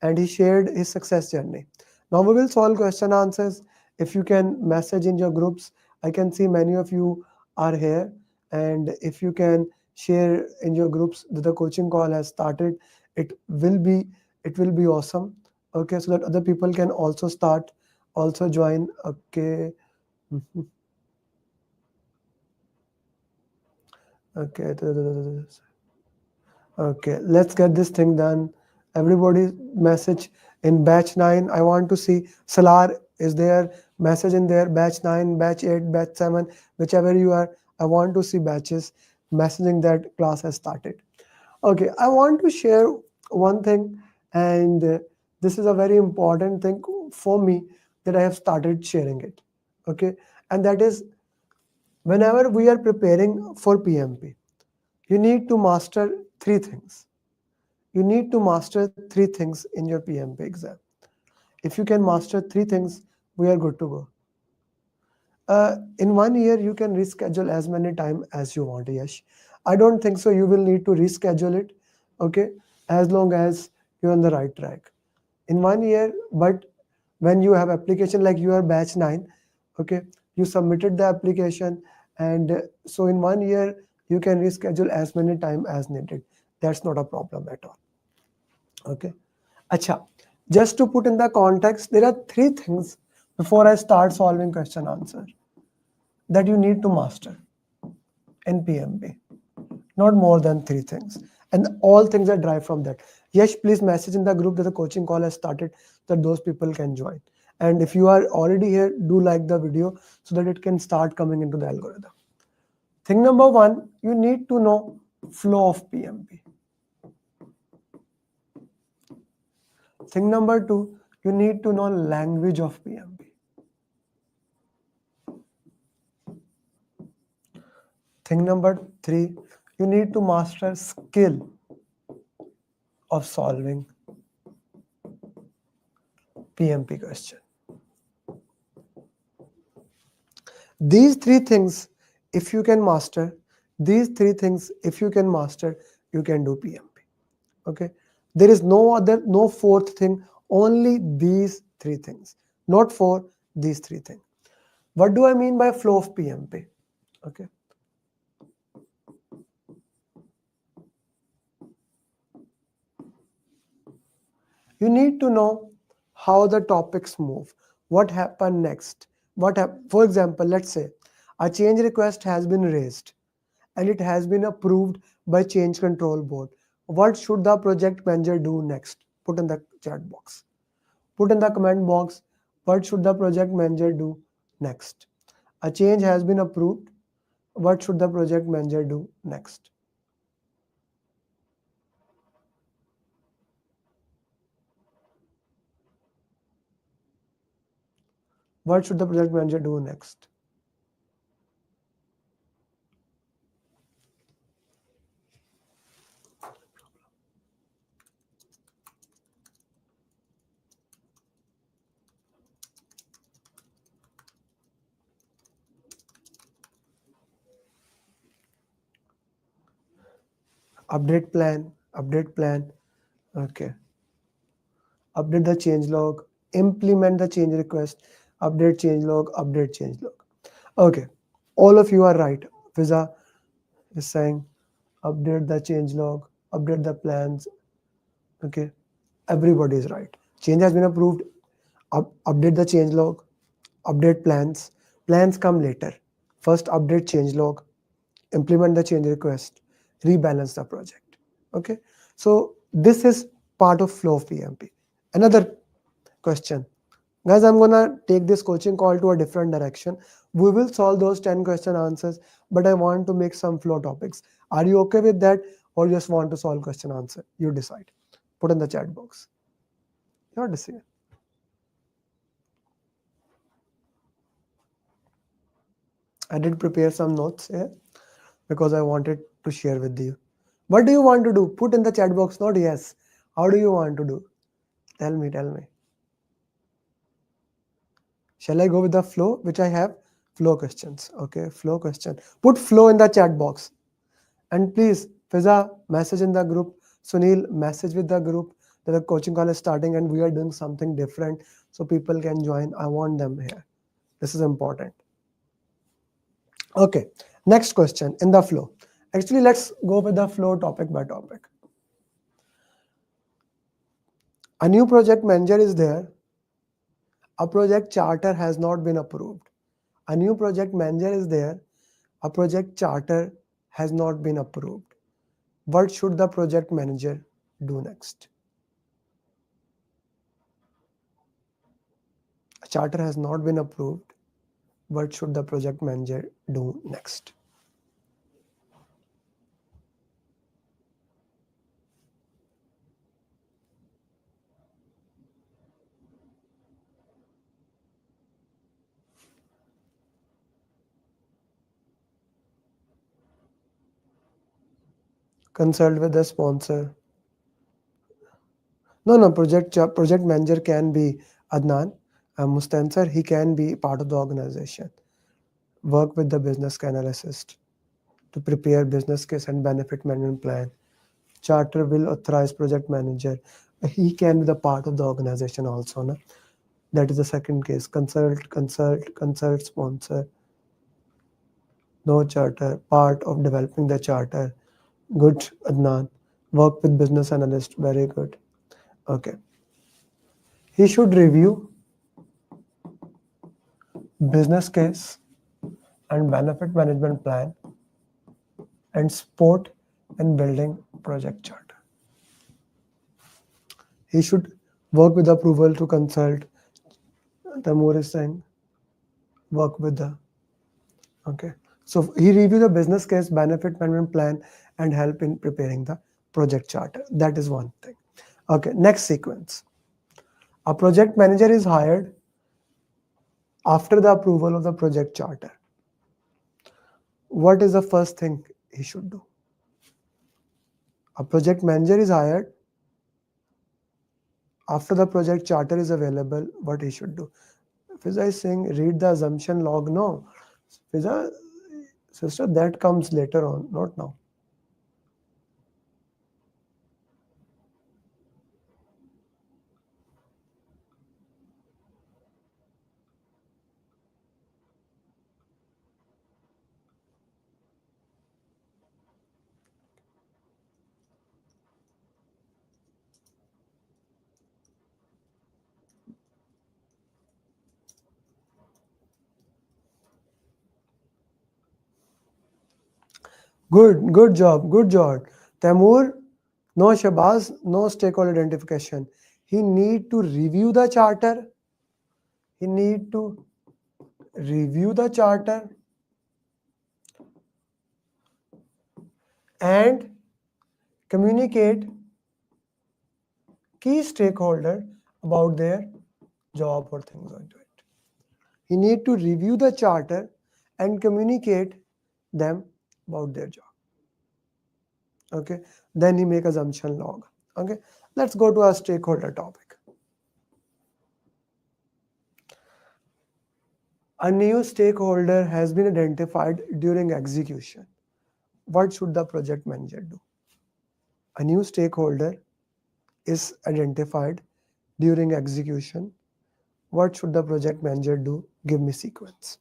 and he shared his success journey. Now we will solve question answers. If you can message in your groups, I can see many of you are here, and if you can share in your groups that the coaching call has started, it will be awesome. Okay, so that other people can also start, also join. Okay. Okay. Okay, let's get this thing done. Everybody message in batch 9. I want to see Salar is there, message in there, batch 9, batch 8, batch 7, whichever you are. I want to see batches messaging that class has started. Okay, I want to share one thing, and this is a very important thing for me that I have started sharing it. Okay, and that is whenever we are preparing for PMP, you need to master 3 things. You need to master 3 things in your PMP exam. If you can master 3 things, we are good to go. In 1 year, you can reschedule as many times as you want, Yash. I don't think so. You will need to reschedule it, okay, as long as you're on the right track. In 1 year, but when you have application like you are batch 9, okay, you submitted the application, and so in 1 year, you can reschedule as many times as needed. That's not a problem at all. Okay. Acha. Just to put in the context, there are 3 things before I start solving question answer that you need to master in PMP. Not more than 3 things. And all things are derived from that. Yes, please message in the group that the coaching call has started, that those people can join. And if you are already here, do like the video so that it can start coming into the algorithm. Thing number 1, you need to know flow of PMP. Thing number 2, you need to know language of PMP. Thing number 3, you need to master skill of solving PMP question. These 3 things, if you can master, you can do PMP. Okay. There is no 4th thing, only these 3 things, not 4, these 3 things. What do I mean by flow of PMP? Okay. You need to know how the topics move, what happened next. For example, let's say a change request has been raised and it has been approved by change control board. What should the project manager do next? Put in the chat box. Put in the comment box, what should the project manager do next? A change has been approved. What should the project manager do next? What should the project manager do next? Update plan. Okay. Update the change log, implement the change request, update change log. Okay. All of you are right. Visa is saying update the change log, update the plans. Okay, everybody is right. Change has been approved. Update the change log, update plans. Plans come later. First update change log, implement the change request, rebalance the project. Okay, so this is part of flow of PMP. Another question. Guys, I'm gonna take this coaching call to a different direction. We will solve those 10 question answers, but I want to make some flow topics. Are you okay with that, or just want to solve question answer? You decide. Put in the chat box. Your decision. I did prepare some notes here because I wanted to share with you. What do you want to do? Put in the chat box, not yes. How do you want to do? Tell me, tell me. Shall I go with the flow, which I have? Flow questions. Okay, flow question. Put flow in the chat box. And please, Fiza, message in the group. Sunil, message with the group that the coaching call is starting and we are doing something different so people can join. I want them here. This is important. Okay, next question in the flow. Actually, let's go with the flow topic by topic. A new project manager is there. A project charter has not been approved. A new project manager is there. A project charter has not been approved. What should the project manager do next? A charter has not been approved. What should the project manager do next? Consult with the sponsor. No, project manager can be Adnan Mustansar. He can be part of the organization. Work with the business analyst to prepare business case and benefit management plan. Charter will authorize project manager. He can be the part of the organization also. No? That is the second case. Consult sponsor. No charter. Part of developing the charter. Good, Adnan. Work with business analyst. Very good. Okay. He should review business case and benefit management plan and support in building project charter. He should work with approval to consult. Tamur is saying work with the. Okay. So he review the business case, benefit management plan, and help in preparing the project charter. That is one thing. Okay. Next sequence. A project manager is hired after the approval of the project charter. What is the first thing he should do? A project manager is hired after the project charter is available. What he should do? Fiza is saying read the assumption log. No, Fiza, sister, that comes later on, not now. Good job. Tamur, no Shabazz, no stakeholder identification. He need to review the charter. He need to review the charter and communicate key stakeholder about their job or things like that. He need to review the charter and communicate them about their job. Okay, then he make assumption log. Okay, let's go to our stakeholder topic. A new stakeholder has been identified during execution. What should the project manager do? A new stakeholder is identified during execution. What should the project manager do? Give me sequence.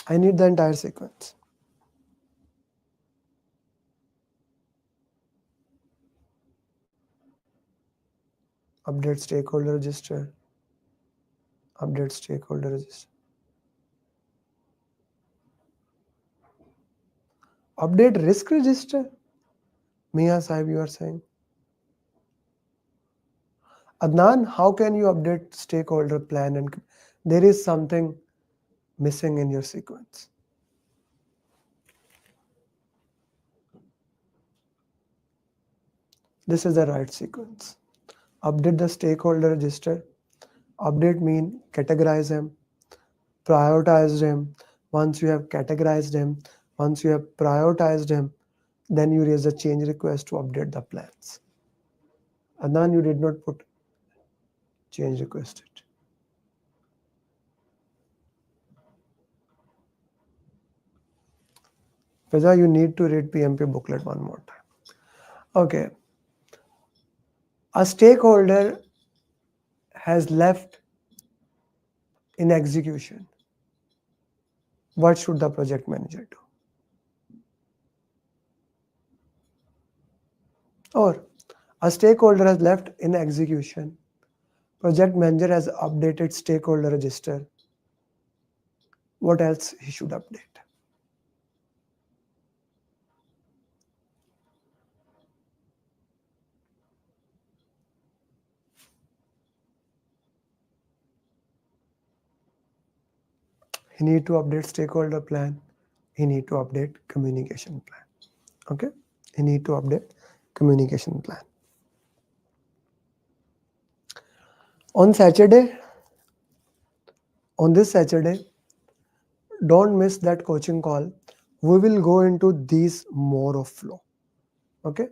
I need the entire sequence. Update stakeholder register. Update stakeholder register. Update risk register. Mia Sahib, you are saying. Adnan, how can you update stakeholder plan and there is something missing in your sequence? This is the right sequence. Update the stakeholder register. Update mean categorize him, prioritize him. Once you have categorized him, once you have prioritized him, then you raise a change request to update the plans. Adnan, you did not put change requested. Fiza, you need to read PMP booklet one more time. Okay. A stakeholder has left in execution. What should the project manager do? Or a stakeholder has left in execution. Project manager has updated stakeholder register. What else he should update? He need to update stakeholder plan. He need to update communication plan. Okay? He need to update communication plan. On this Saturday, don't miss that coaching call. We will go into these more of flow. Okay?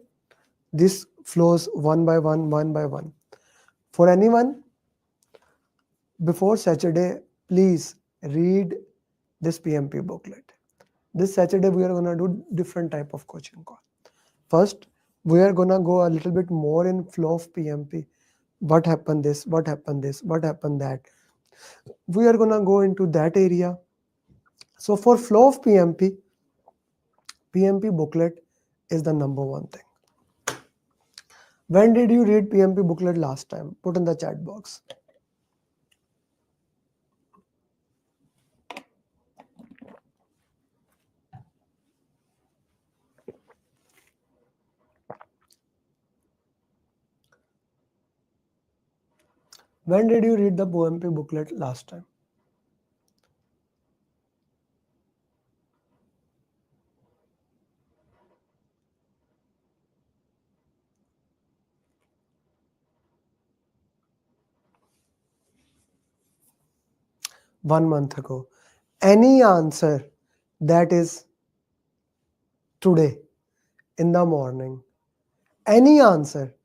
This flows one by one. For anyone, before Saturday, please read this PMP booklet. This Saturday, we are going to do different type of coaching call. First, we are going to go a little bit more in flow of PMP. What happened this, what happened this, what happened that. We are going to go into that area. So for flow of PMP booklet is the number one thing. When did you read PMP booklet last time? Put in the chat box. When did you read the PMP booklet last time? One month ago. Any answer that is today in the morning, any answer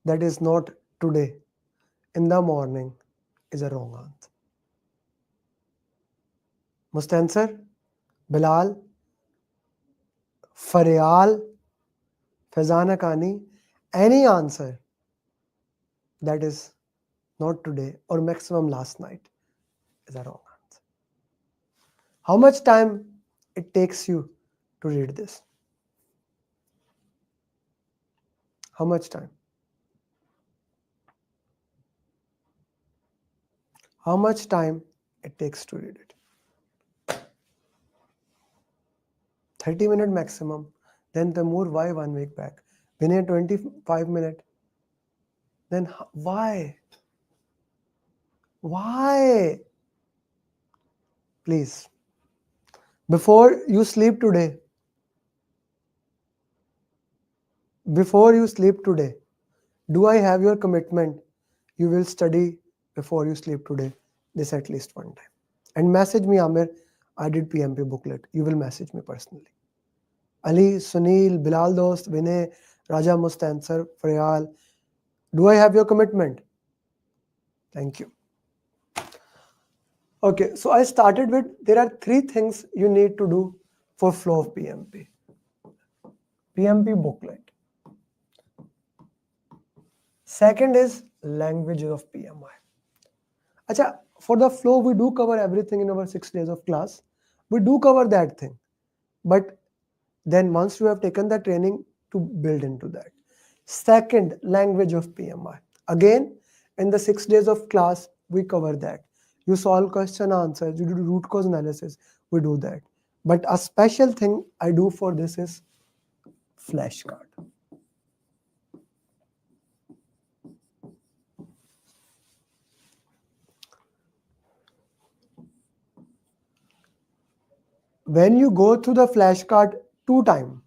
that is not today in the morning is a wrong answer. Mustansir, Bilal, Faryal, Fazana Kani, any answer that is not today or maximum last night is a wrong answer. How much time it takes you to read this? How much time? How much time it takes to read it? 30-minute maximum. Then Tamur, why 1 week back? Vinay, 25 minutes. Then why? Why? Please. Before you sleep today, do I have your commitment? You will study before you sleep today, this at least one time. And message me, Amer, I did PMP booklet. You will message me personally. Ali, Sunil, Bilal Dost, Vinay, Raja Mustansir, Faryal. Do I have your commitment? Thank you. Okay, so I started with, there are 3 things you need to do for flow of PMP. PMP booklet. Second is languages of PMI. Acha, for the flow, we do cover everything in our 6 days of class. We do cover that thing. But then once you have taken the training to build into that. Second, language of PMI. Again, in the 6 days of class, we cover that. You solve question answers, you do root cause analysis, we do that. But a special thing I do for this is flashcard. When you go through the flashcard 2 times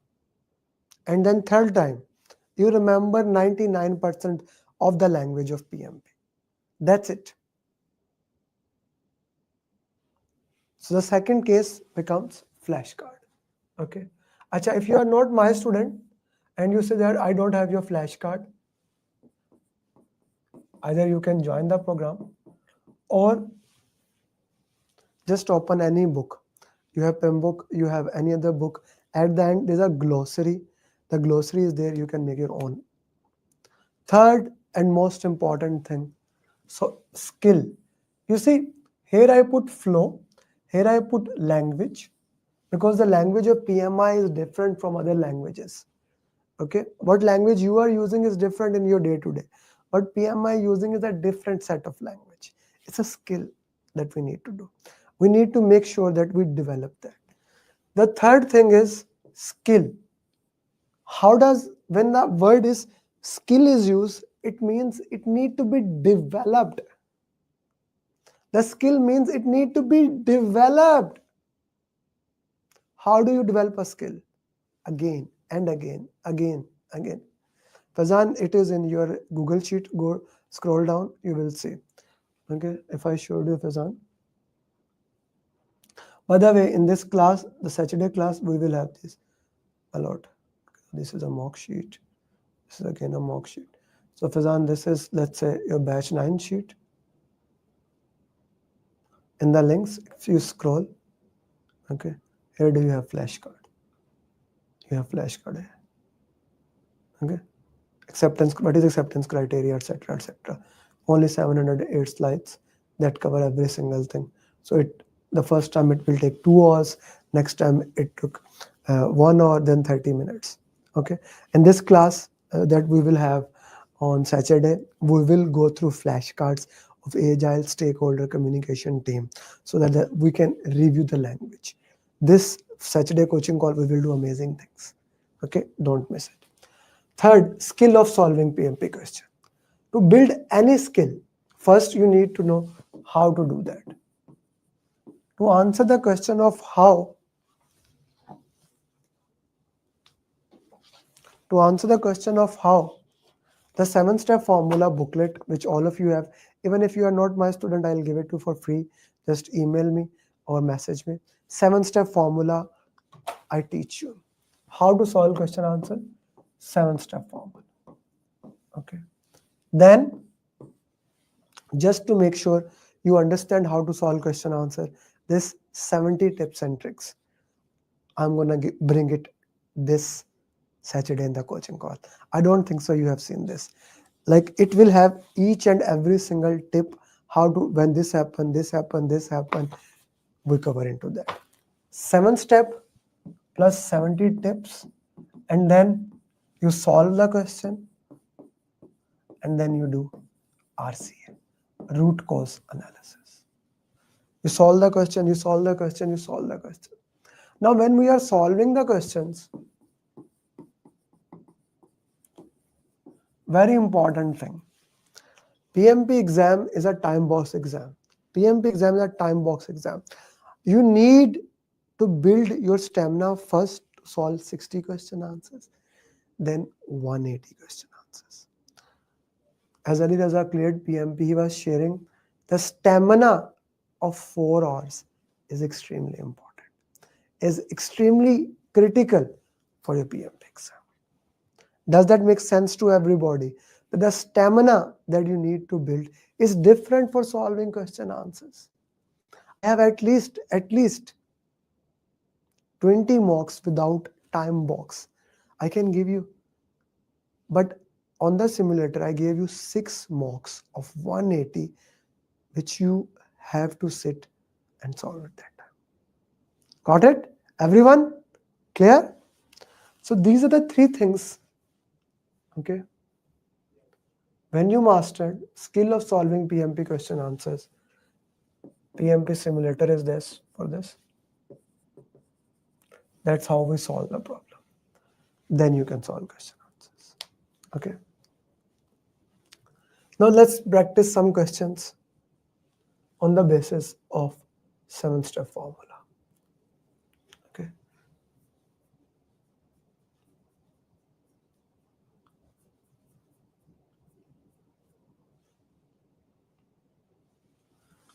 and then 3rd time, you remember 99% of the language of PMP. That's it. So the second case becomes flashcard. Okay. Acha, if you are not my student and you say that I don't have your flashcard, either you can join the program or just open any book. You have PMBOK, you have any other book. At the end, there's a glossary. The glossary is there. You can make your own. Third and most important thing, so skill. You see, here I put flow. Here I put language, because the language of PMI is different from other languages. Okay, what language you are using is different in your day-to-day. What PMI using is a different set of language. It's a skill that we need to do. We need to make sure that we develop that. The third thing is skill. How does, when the word is skill is used, it means it need to be developed. The skill means it need to be developed. How do you develop a skill? Again and again, again. Fazan, it is in your Google Sheet. Go scroll down, you will see. Okay, if I showed you Fazan. By the way, in this class, the Saturday class, we will have this a lot. This is a mock sheet. This is again a mock sheet. So Fazan, this is, let's say, your batch 9 sheet. In the links, if you scroll, okay, here do you have flashcard. You have flashcard here. Okay, acceptance, what is acceptance criteria, etc., etc. Only 708 slides that cover every single thing. So the first time it will take 2 hours. Next time it took 1 hour, then 30 minutes. Okay, in this class that we will have on Saturday, we will go through flashcards of Agile stakeholder communication team so that we can review the language. This Saturday coaching call, we will do amazing things. Okay, don't miss it. Third, skill of solving PMP question. To build any skill, first you need to know how to do that. To answer the question of how, the 7-step formula booklet, which all of you have, even if you are not my student, I'll give it to you for free. Just email me or message me. 7-step formula, I teach you how to solve question answer. 7-step formula. Okay. Then, just to make sure you understand how to solve question answer, this 70 tips and tricks, I'm gonna bring it this Saturday in the coaching call. I don't think so you have seen this. Like, it will have each and every single tip, how to, when this happen, we cover into that. 7-step plus 70 tips, and then you solve the question, and then you do RCA, root cause analysis. You solve the question, you solve the question, you solve the question. Now, when we are solving the questions, very important thing, PMP exam is a time box exam. PMP exam is a time box exam. You need to build your stamina first, solve 60 question answers, then 180 question answers. As Ali Raza cleared PMP, he was sharing the stamina of 4 hours is extremely important, is extremely critical for your PMP exam. Does that make sense to everybody? But the stamina that you need to build is different for solving question answers. I have at least 20 mocks without time box. I can give you, but on the simulator, I gave you 6 mocks of 180, which you have to sit and solve at that time. Got it? Everyone? Clear? So these are the three things. Okay. When you mastered skill of solving PMP question answers, PMP simulator is this for this. That's how we solve the problem. Then you can solve question answers. Okay. Now let's practice some questions on the basis of 7-step formula. Okay.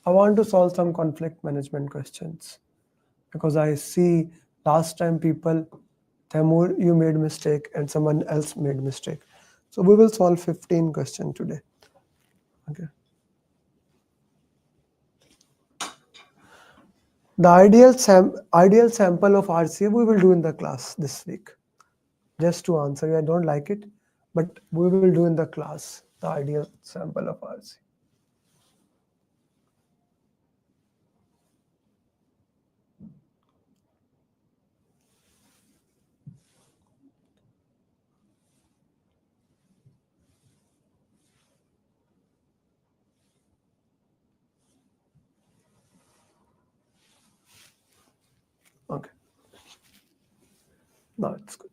I want to solve some conflict management questions because I see last time people, Tamur, you made mistake and someone else made mistake. So we will solve 15 questions today. Okay. The ideal sample of RCA we will do in the class this week. Just to answer you, I don't like it, but we will do in the class the ideal sample of RCA. Okay. Now it's good.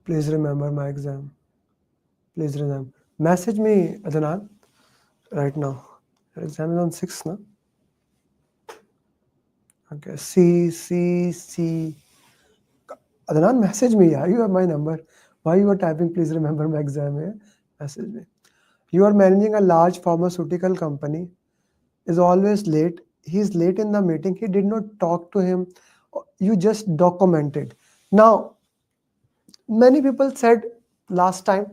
Please remember my exam. Please remember. Message me, Adnan, right now. Your exam is on 6th, no? Okay. C. Adnan, message me. Yeah, you have my number. Why you are typing, please remember my exam here? Message me. You are managing a large pharmaceutical company, is always late. He's late in the meeting. He did not talk to him. You just documented. Now, many people said last time,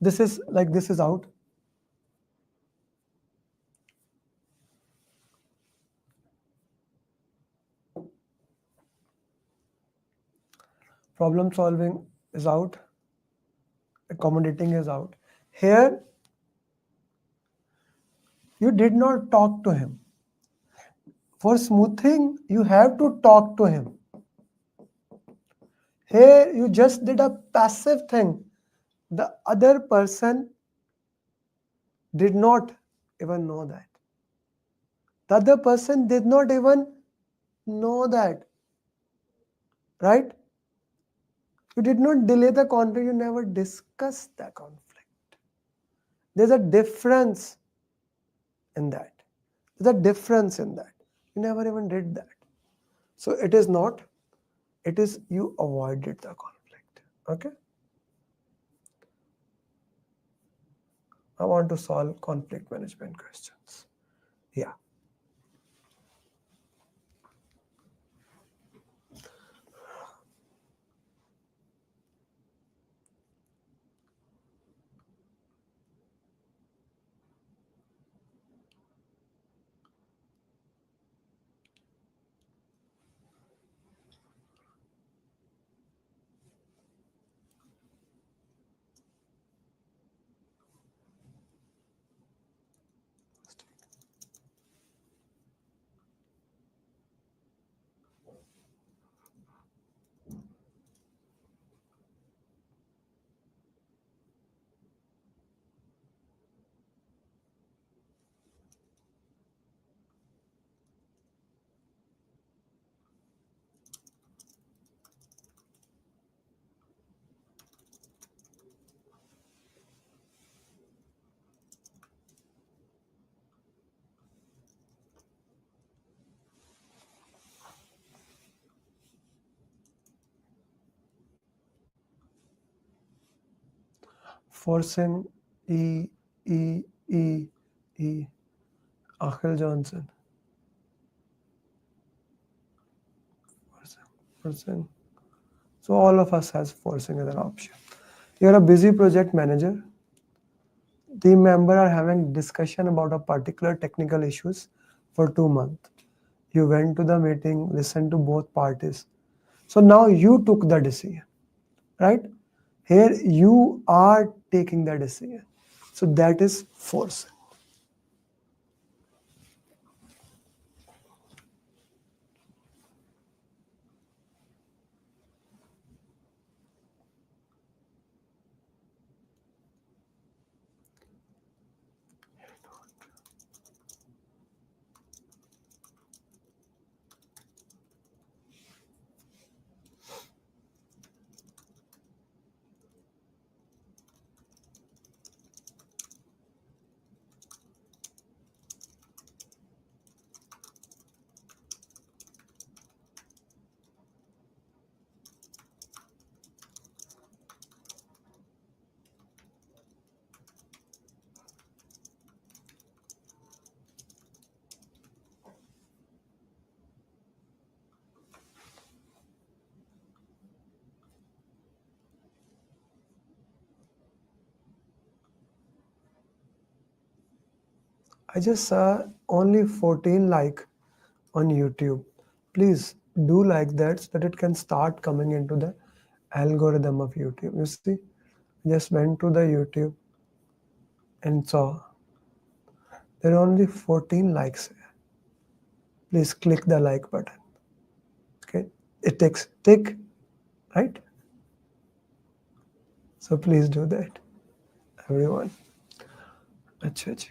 this is out. Problem solving is out. Accommodating is out. Here, you did not talk to him. For smoothing, you have to talk to him. Here, you just did a passive thing. The other person did not even know that. The other person did not even know that. Right? You did not delay the conflict. You never discussed the conflict. There's a difference in that. There's a difference in that. You never even did that. So it is not, it is you avoided the conflict. Okay? I want to solve conflict management questions. Yeah. Forcing E E E E. Akhil Johnson. Forcing. So all of us has forcing as an option. You're a busy project manager. Team member are having discussion about a particular technical issues for 2 months. You went to the meeting, listened to both parties. So now you took the decision, right? Here you are taking the decision. So that is force. I just saw only 14 like on YouTube. Please do like that so that it can start coming into the algorithm of YouTube. You see, just went to the YouTube and saw there are only 14 likes here. Please click the like button. Okay, it takes tick, right? So please do that, everyone. Achha ji.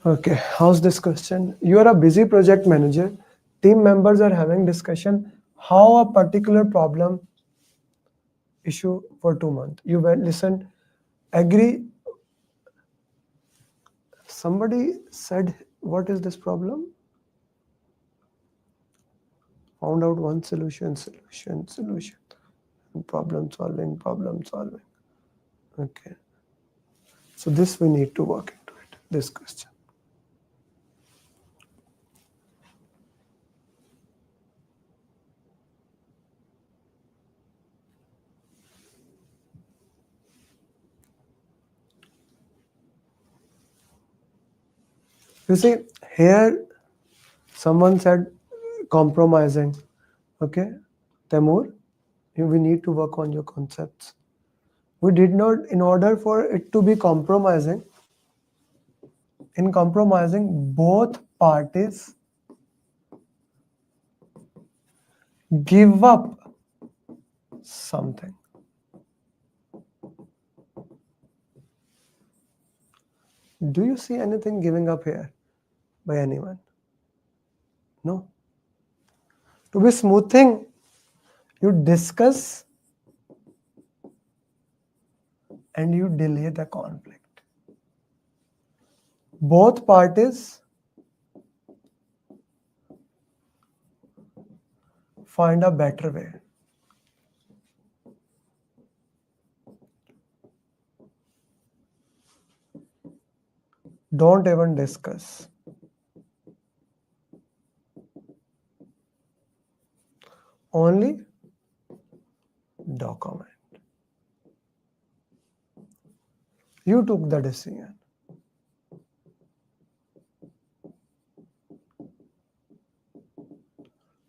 Okay, how's this question? You are a busy project manager. Team members are having discussion how a particular problem issue for 2 months. You went, listened, agree. Somebody said, what is this problem? Found out one solution. Problem solving. Okay. So this we need to work into it, this question. You see, here someone said compromising. Okay, Temur, we need to work on your concepts. We did not, in order for it to be compromising, in compromising, both parties give up something. Do you see anything giving up here by anyone? No. To be smoothing, you discuss and you delay the conflict. Both parties find a better way. Don't even discuss. Only document. You took the decision.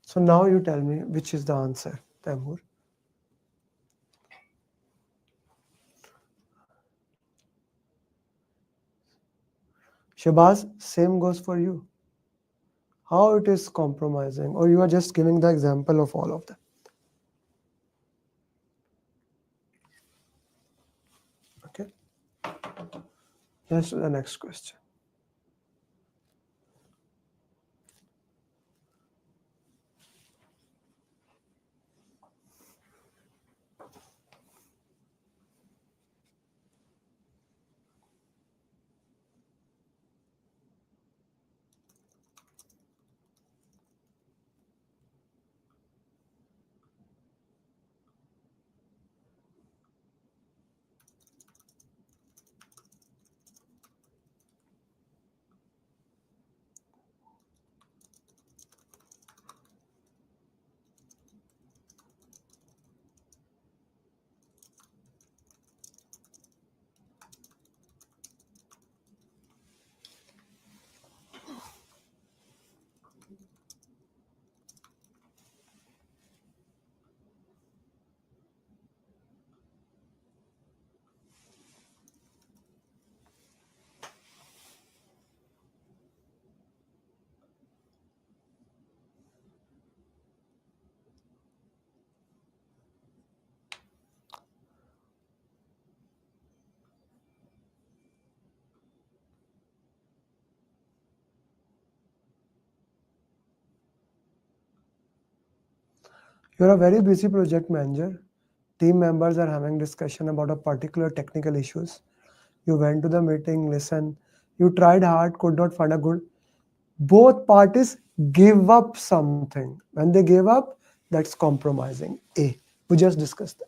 So now you tell me which is the answer, Taimur. Shabazz, same goes for you. How it is compromising, or you are just giving the example of all of them. Okay. Let's do the next question. You're a very busy project manager. Team members are having discussion about a particular technical issues. You went to the meeting, listen. You tried hard, could not find a good. Both parties give up something. When they give up, that's compromising. A. We just discussed that.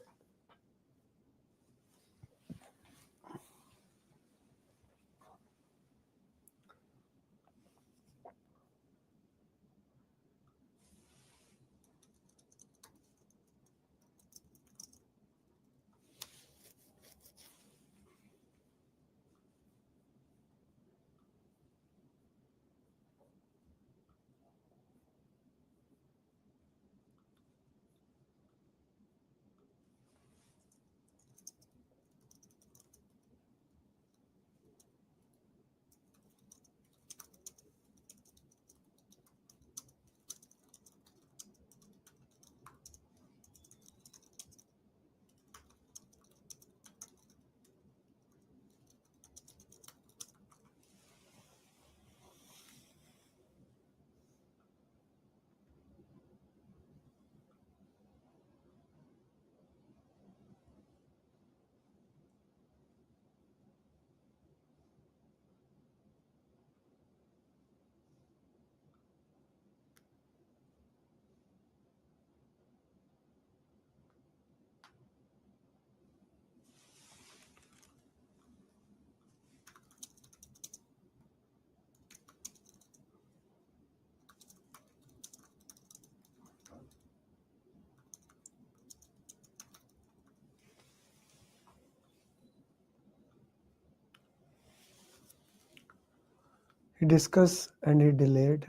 He discussed and he delayed.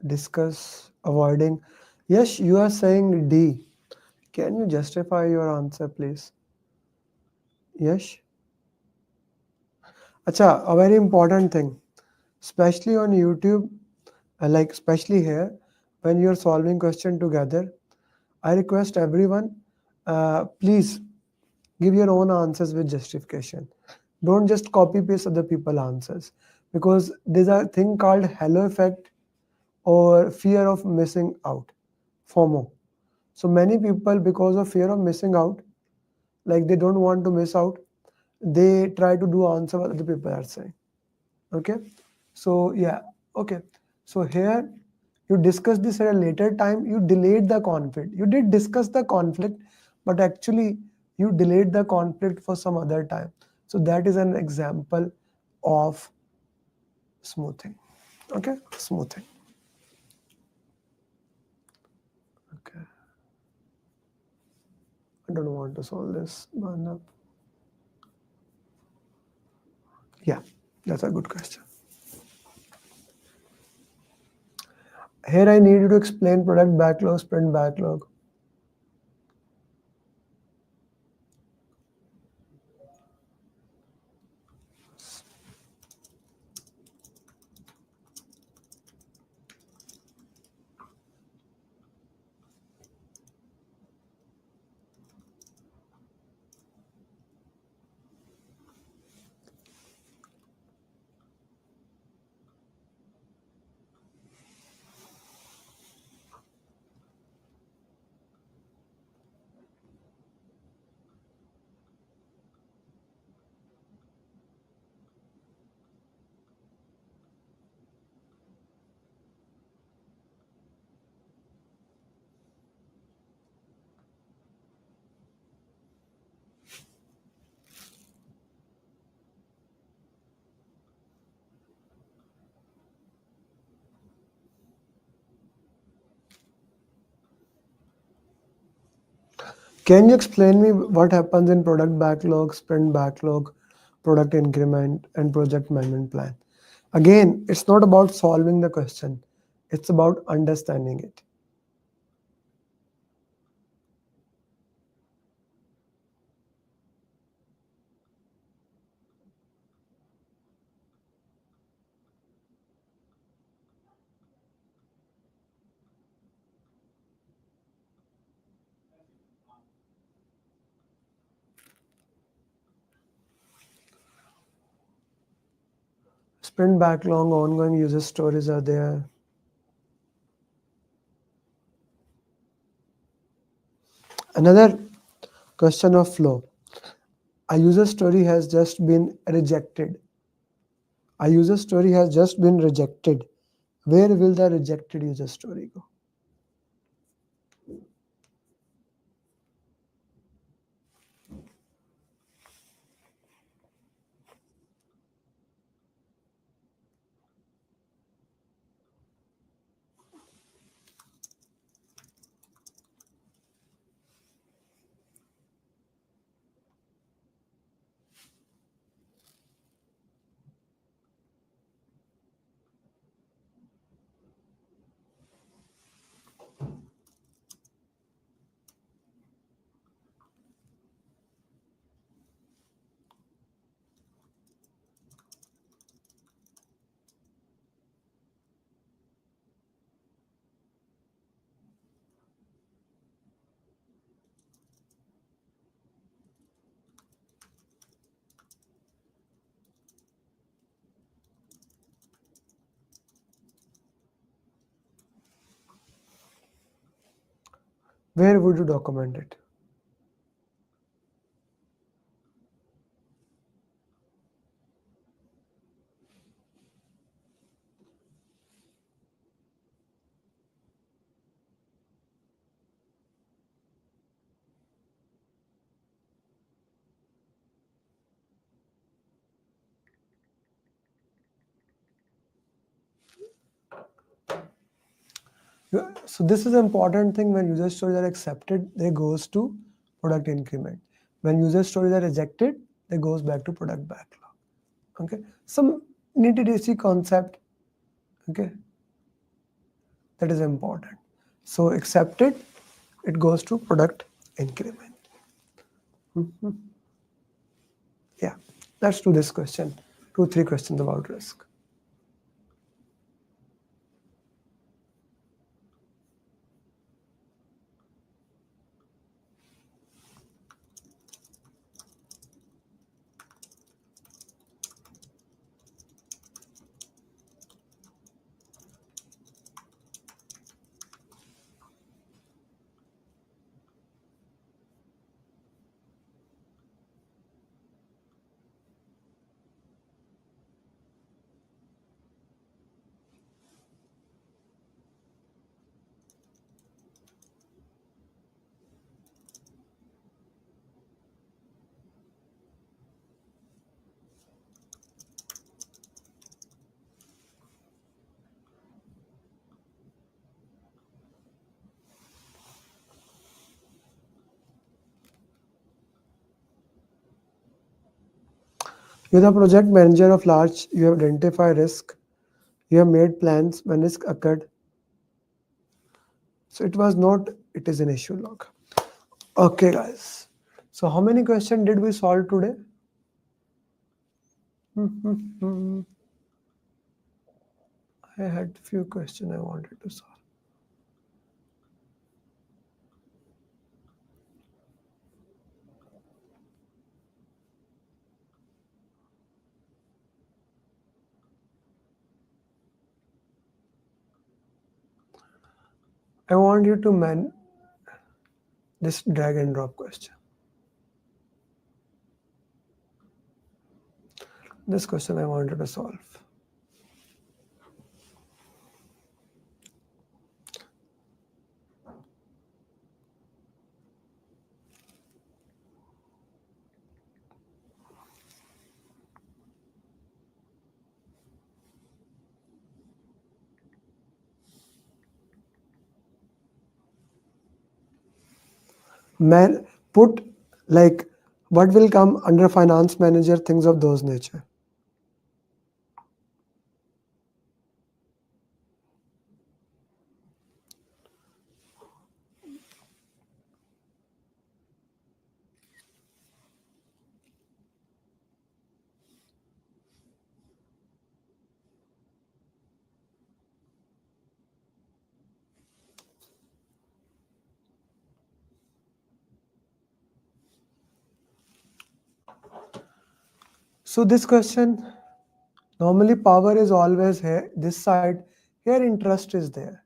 Discuss, avoiding. Yes, you are saying D. Can you justify your answer, please? Yes. Acha, a very important thing, especially on YouTube, like especially here, when you're solving question together, I request everyone, please give your own answers with justification. Don't just copy paste other people's answers, because there's a thing called halo effect or fear of missing out, FOMO. So many people, because of fear of missing out, like they don't want to miss out, they try to do answer what other people are saying. Okay, so yeah, okay, so here you discuss this at a later time. You delayed the conflict. You did discuss the conflict, but actually you delayed the conflict for some other time. So that is an example of smoothing. Okay, smoothing. Okay, I don't want to solve this one up. Yeah, that's a good question. Here I need you to explain product backlog, sprint backlog. Can you explain me what happens in product backlog, sprint backlog, product increment, and project management plan? Again, it's not about solving the question. It's about understanding it. Sprint backlog, ongoing user stories are there. Another question of flow. A user story has just been rejected. A user story has just been rejected. Where will the rejected user story go? Where would you document it? So this is an important thing. When user stories are accepted, they goes to product increment. When user stories are rejected, they goes back to product backlog. Okay, some nitty-gritty concept. Okay, that is important. So accepted, it goes to product increment. Yeah, let's do this question. 2-3 questions about risk. You're the project manager of large. You have identified risk. You have made plans when risk occurred. So it was not, it is an issue log. Okay, guys. So how many questions did we solve today? I had few questions I wanted to solve. I want you to man this drag and drop question. This question I wanted to solve. Man, put like what will come under finance manager, things of those nature. So this question, normally power is always here, this side, here interest is there.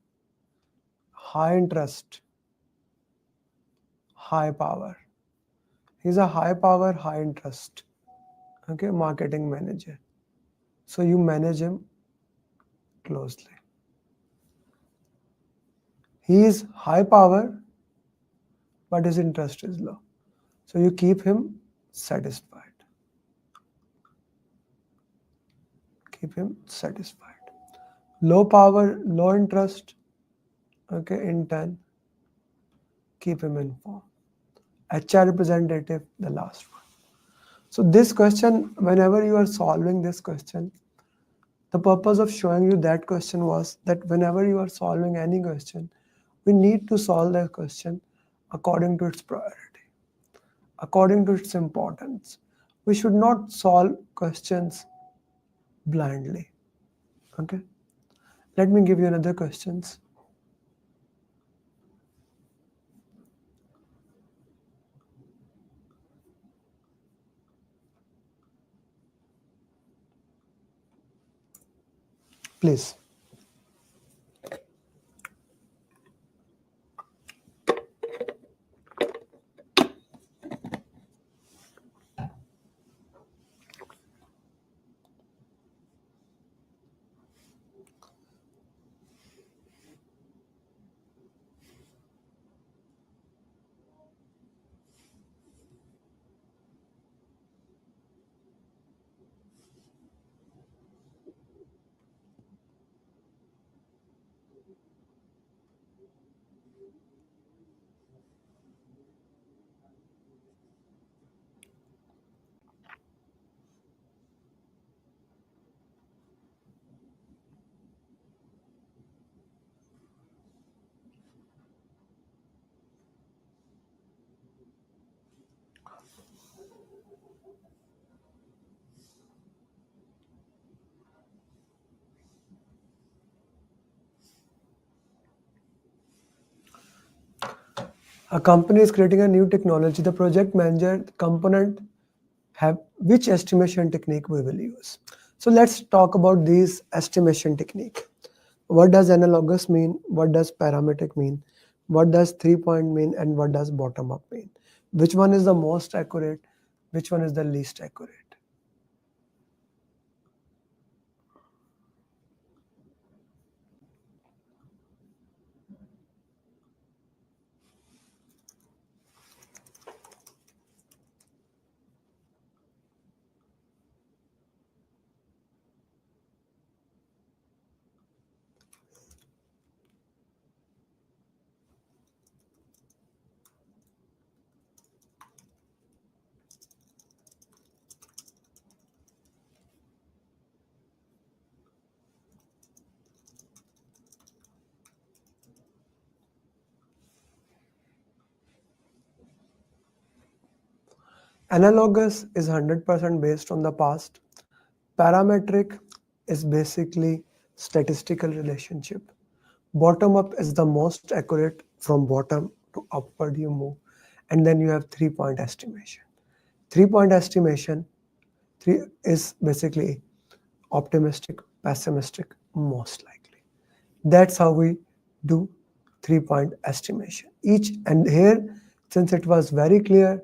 High interest. high power. He's a high power, high interest, okay, marketing manager. So you manage him closely. He is high power, but his interest is low. So you keep him satisfied. Keep him satisfied. Low power, low interest, okay, in 10. Keep him informed. HR representative, the last one. So this question, whenever you are solving this question, the purpose of showing you that question was that whenever you are solving any question, we need to solve that question according to its priority, according to its importance. We should not solve questions blindly. Okay. Let me give you another questions. Please. A company is creating a new technology. The project manager component have which estimation technique we will use. So let's talk about these estimation technique. What does analogous mean? What does parametric mean? What does 3-point mean? And what does bottom up mean? Which one is the most accurate? Which one is the least accurate? Analogous is 100% based on the past. Parametric is basically statistical relationship. Bottom up is the most accurate, from bottom to upward you move. And then you have 3-point estimation. 3-point estimation is basically optimistic, pessimistic, most likely. That's how we do 3-point estimation. And here, since it was very clear,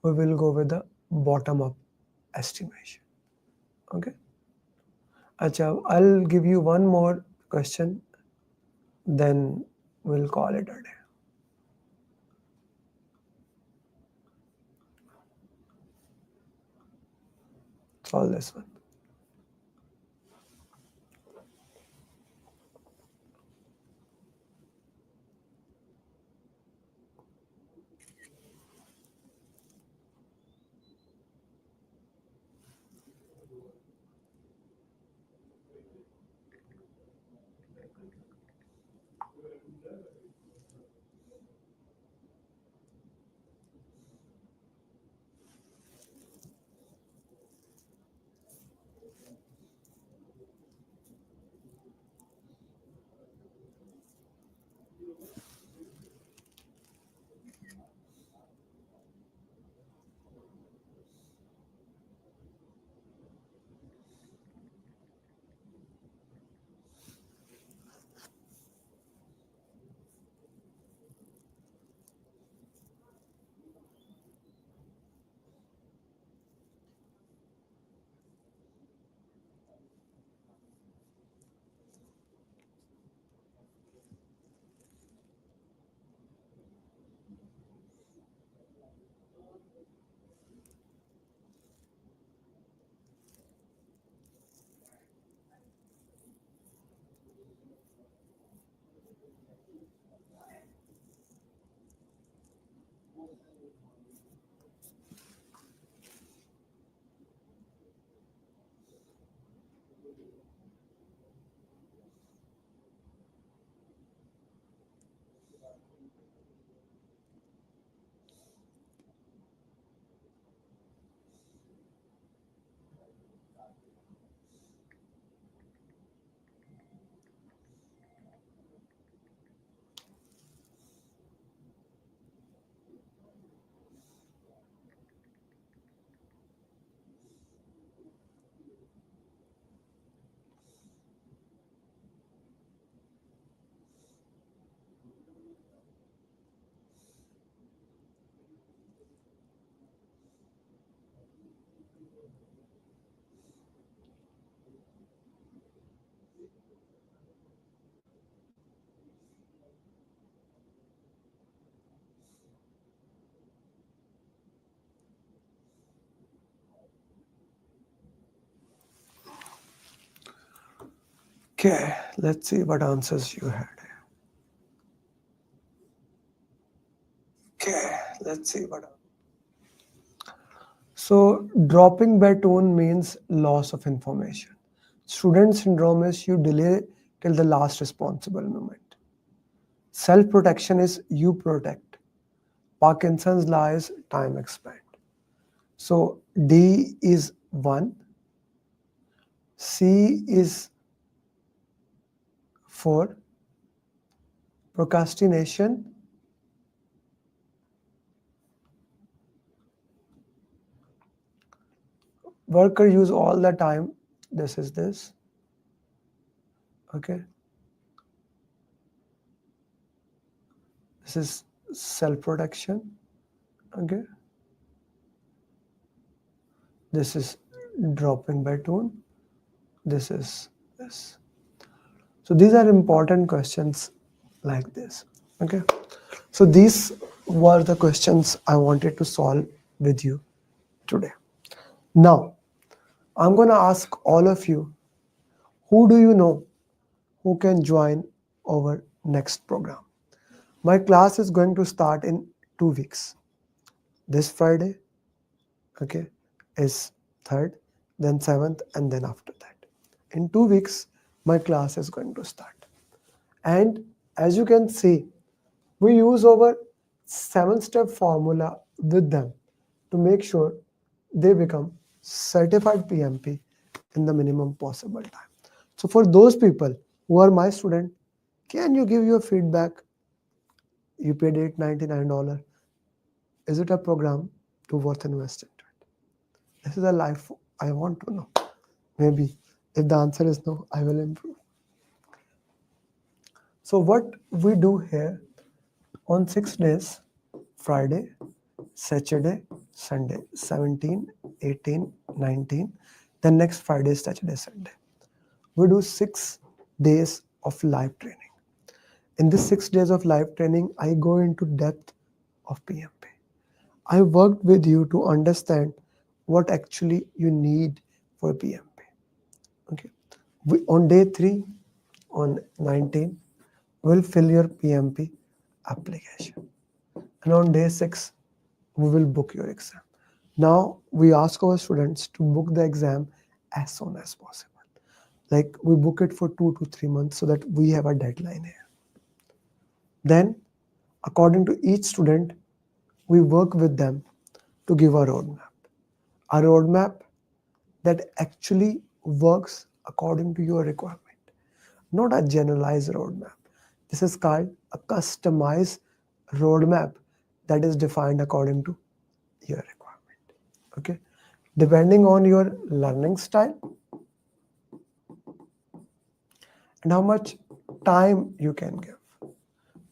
we will go with the bottom up estimation. Okay. Acha, I'll give you one more question, then we'll call it a day. Solve this one. Okay, let's see what answers you had. Okay, let's see what. So dropping by tone means loss of information. Student syndrome is you delay till the last responsible moment. Self-protection is you protect. Parkinson's law is time expand. So D is 1. C is 4. Procrastination. Worker use all the time. This is this. Okay. This is self-protection. Okay. This is dropping by tone. This is this. So these are important questions like this. Okay. So these were the questions I wanted to solve with you today. Now, I'm going to ask all of you, who do you know who can join our next program? My class is going to start in 2 weeks. This Friday, okay, is 3rd, then 7th, and then after that. In 2 weeks, my class is going to start. And as you can see, we use our 7-step formula with them to make sure they become certified PMP in the minimum possible time. So for those people who are my student, can you give your feedback? You paid $899. Is it a program to worth investing into it? This is a life I want to know. Maybe if the answer is no, I will improve. So what we do here on 6 days, Friday, Saturday, Sunday, 17, 18, 19, then next Friday, Saturday, Sunday. We do 6 days of live training. In this 6 days of live training, I go into depth of PMP. I worked with you to understand what actually you need for PMP. Okay. On day 3, on 19, we'll fill your PMP application. And on day 6, we will book your exam. Now, we ask our students to book the exam as soon as possible. Like we book it for 2 to 3 months so that we have a deadline here. Then, according to each student, we work with them to give a roadmap. A roadmap that actually works according to your requirement, not a generalized roadmap. This is called a customized roadmap that is defined according to your requirement. Okay, depending on your learning style and how much time you can give.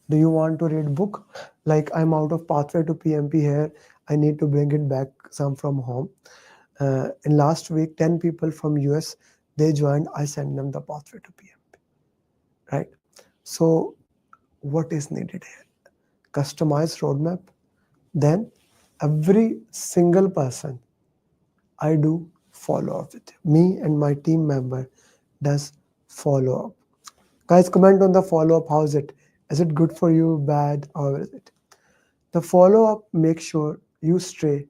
Do you want to read book? Like I'm out of pathway to PMP here. I need to bring it back some from home. In last week, 10 people from US, they joined. I sent them the pathway to PMP. Right? So what is needed here? Customized roadmap. Then every single person I do follow up with. Me and my team member does follow up. Guys, comment on the follow up. How is it? Is it good for you, bad, or is it? The follow up makes sure you stay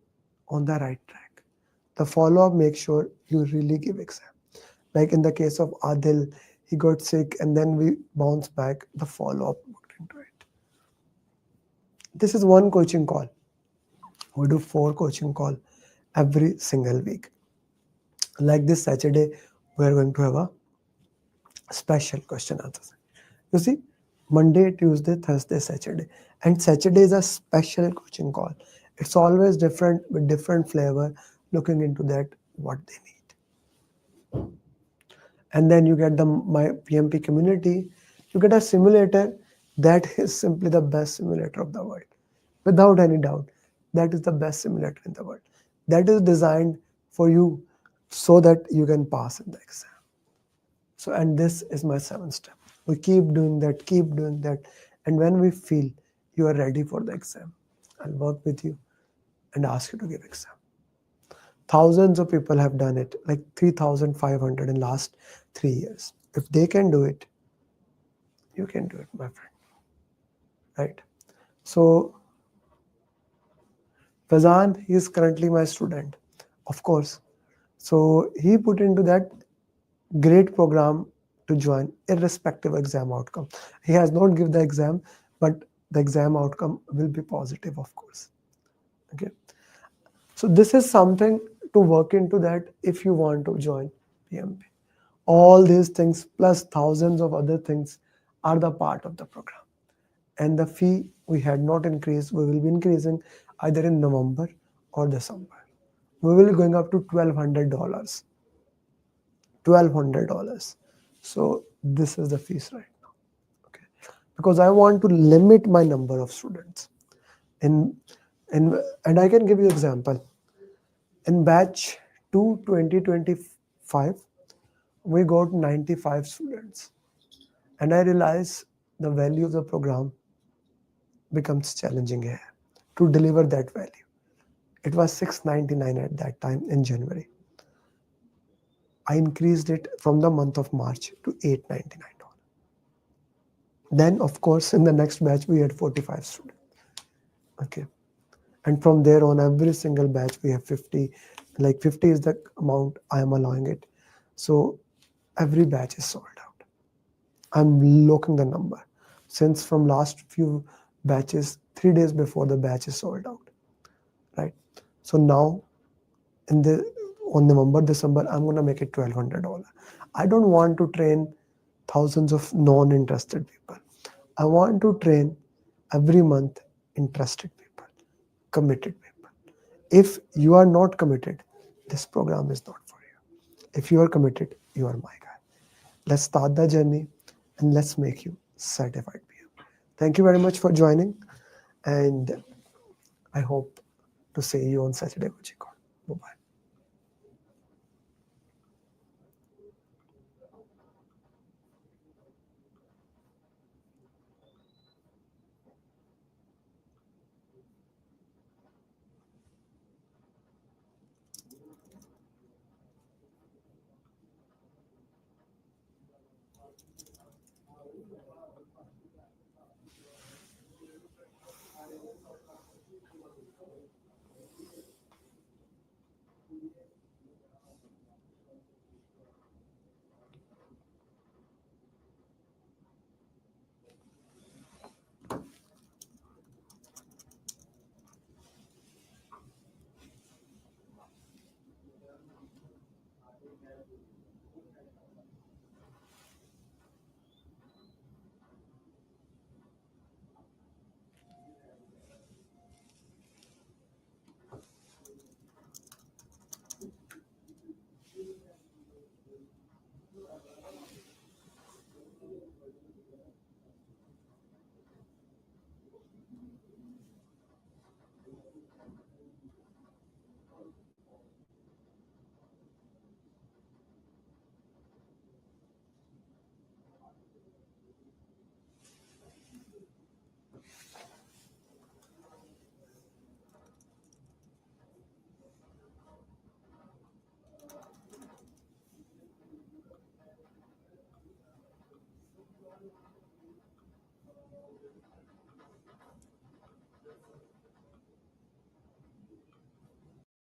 on the right track. The follow up makes sure you really give exam. Like in the case of Adil, he got sick and then we bounced back. The follow up looked into it. This is one coaching call. We do 4 coaching calls every single week. Like this Saturday, we are going to have a special question answer. You see, Monday, Tuesday, Thursday, Saturday. And Saturday is a special coaching call. It's always different with different flavor, looking into that, what they need. And then you get my PMP community. You get a simulator that is simply the best simulator of the world. Without any doubt, that is the best simulator in the world. That is designed for you so that you can pass in the exam. So, and this is my 7th step. We keep doing that. And when we feel you are ready for the exam, I'll work with you and ask you to give exam. Thousands of people have done it, like 3,500 in last 3 years. If they can do it, you can do it, my friend. Right? So Fazan, he is currently my student, of course. So he put into that great program to join irrespective exam outcome. He has not given the exam, but the exam outcome will be positive, of course. Okay. So this is something to work into that if you want to join PMP. All these things plus thousands of other things are the part of the program. And the fee we had not increased, we will be increasing either in November or December. We will be going up to $1,200. $1,200. So this is the fees right now. Okay. Because I want to limit my number of students. And I can give you example. In batch 2 2025, we got 95 students. And I realized the value of the program becomes challenging here to deliver that value. It was $699 at that time in January. I increased it from the month of March to $899. Then, of course, in the next batch, we had 45 students. Okay. And from there on, every single batch, we have 50. Like 50 is the amount I am allowing it. So every batch is sold out. I'm looking the number. Since from last few batches, 3 days before the batch is sold out. Right. So now, on November, December, I'm going to make it $1,200. I don't want to train thousands of non-interested people. I want to train every month interested people, committed people. If you are not committed, this program is not for you. If you are committed, you are my guy. Let's start the journey and let's make you certified PM. Thank you very much for joining, and I hope to see you on Saturday coaching call. Bye-bye.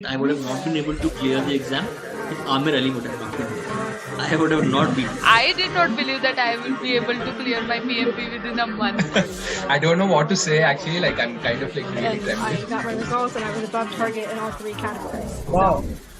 I would have not been able to clear the exam if Amer Ali would have not been there. I would have not been. I did not believe that I will be able to clear my PMP within a month. I don't know what to say actually, like I'm kind of like really I got my results and I was above target in all 3 categories. Wow. So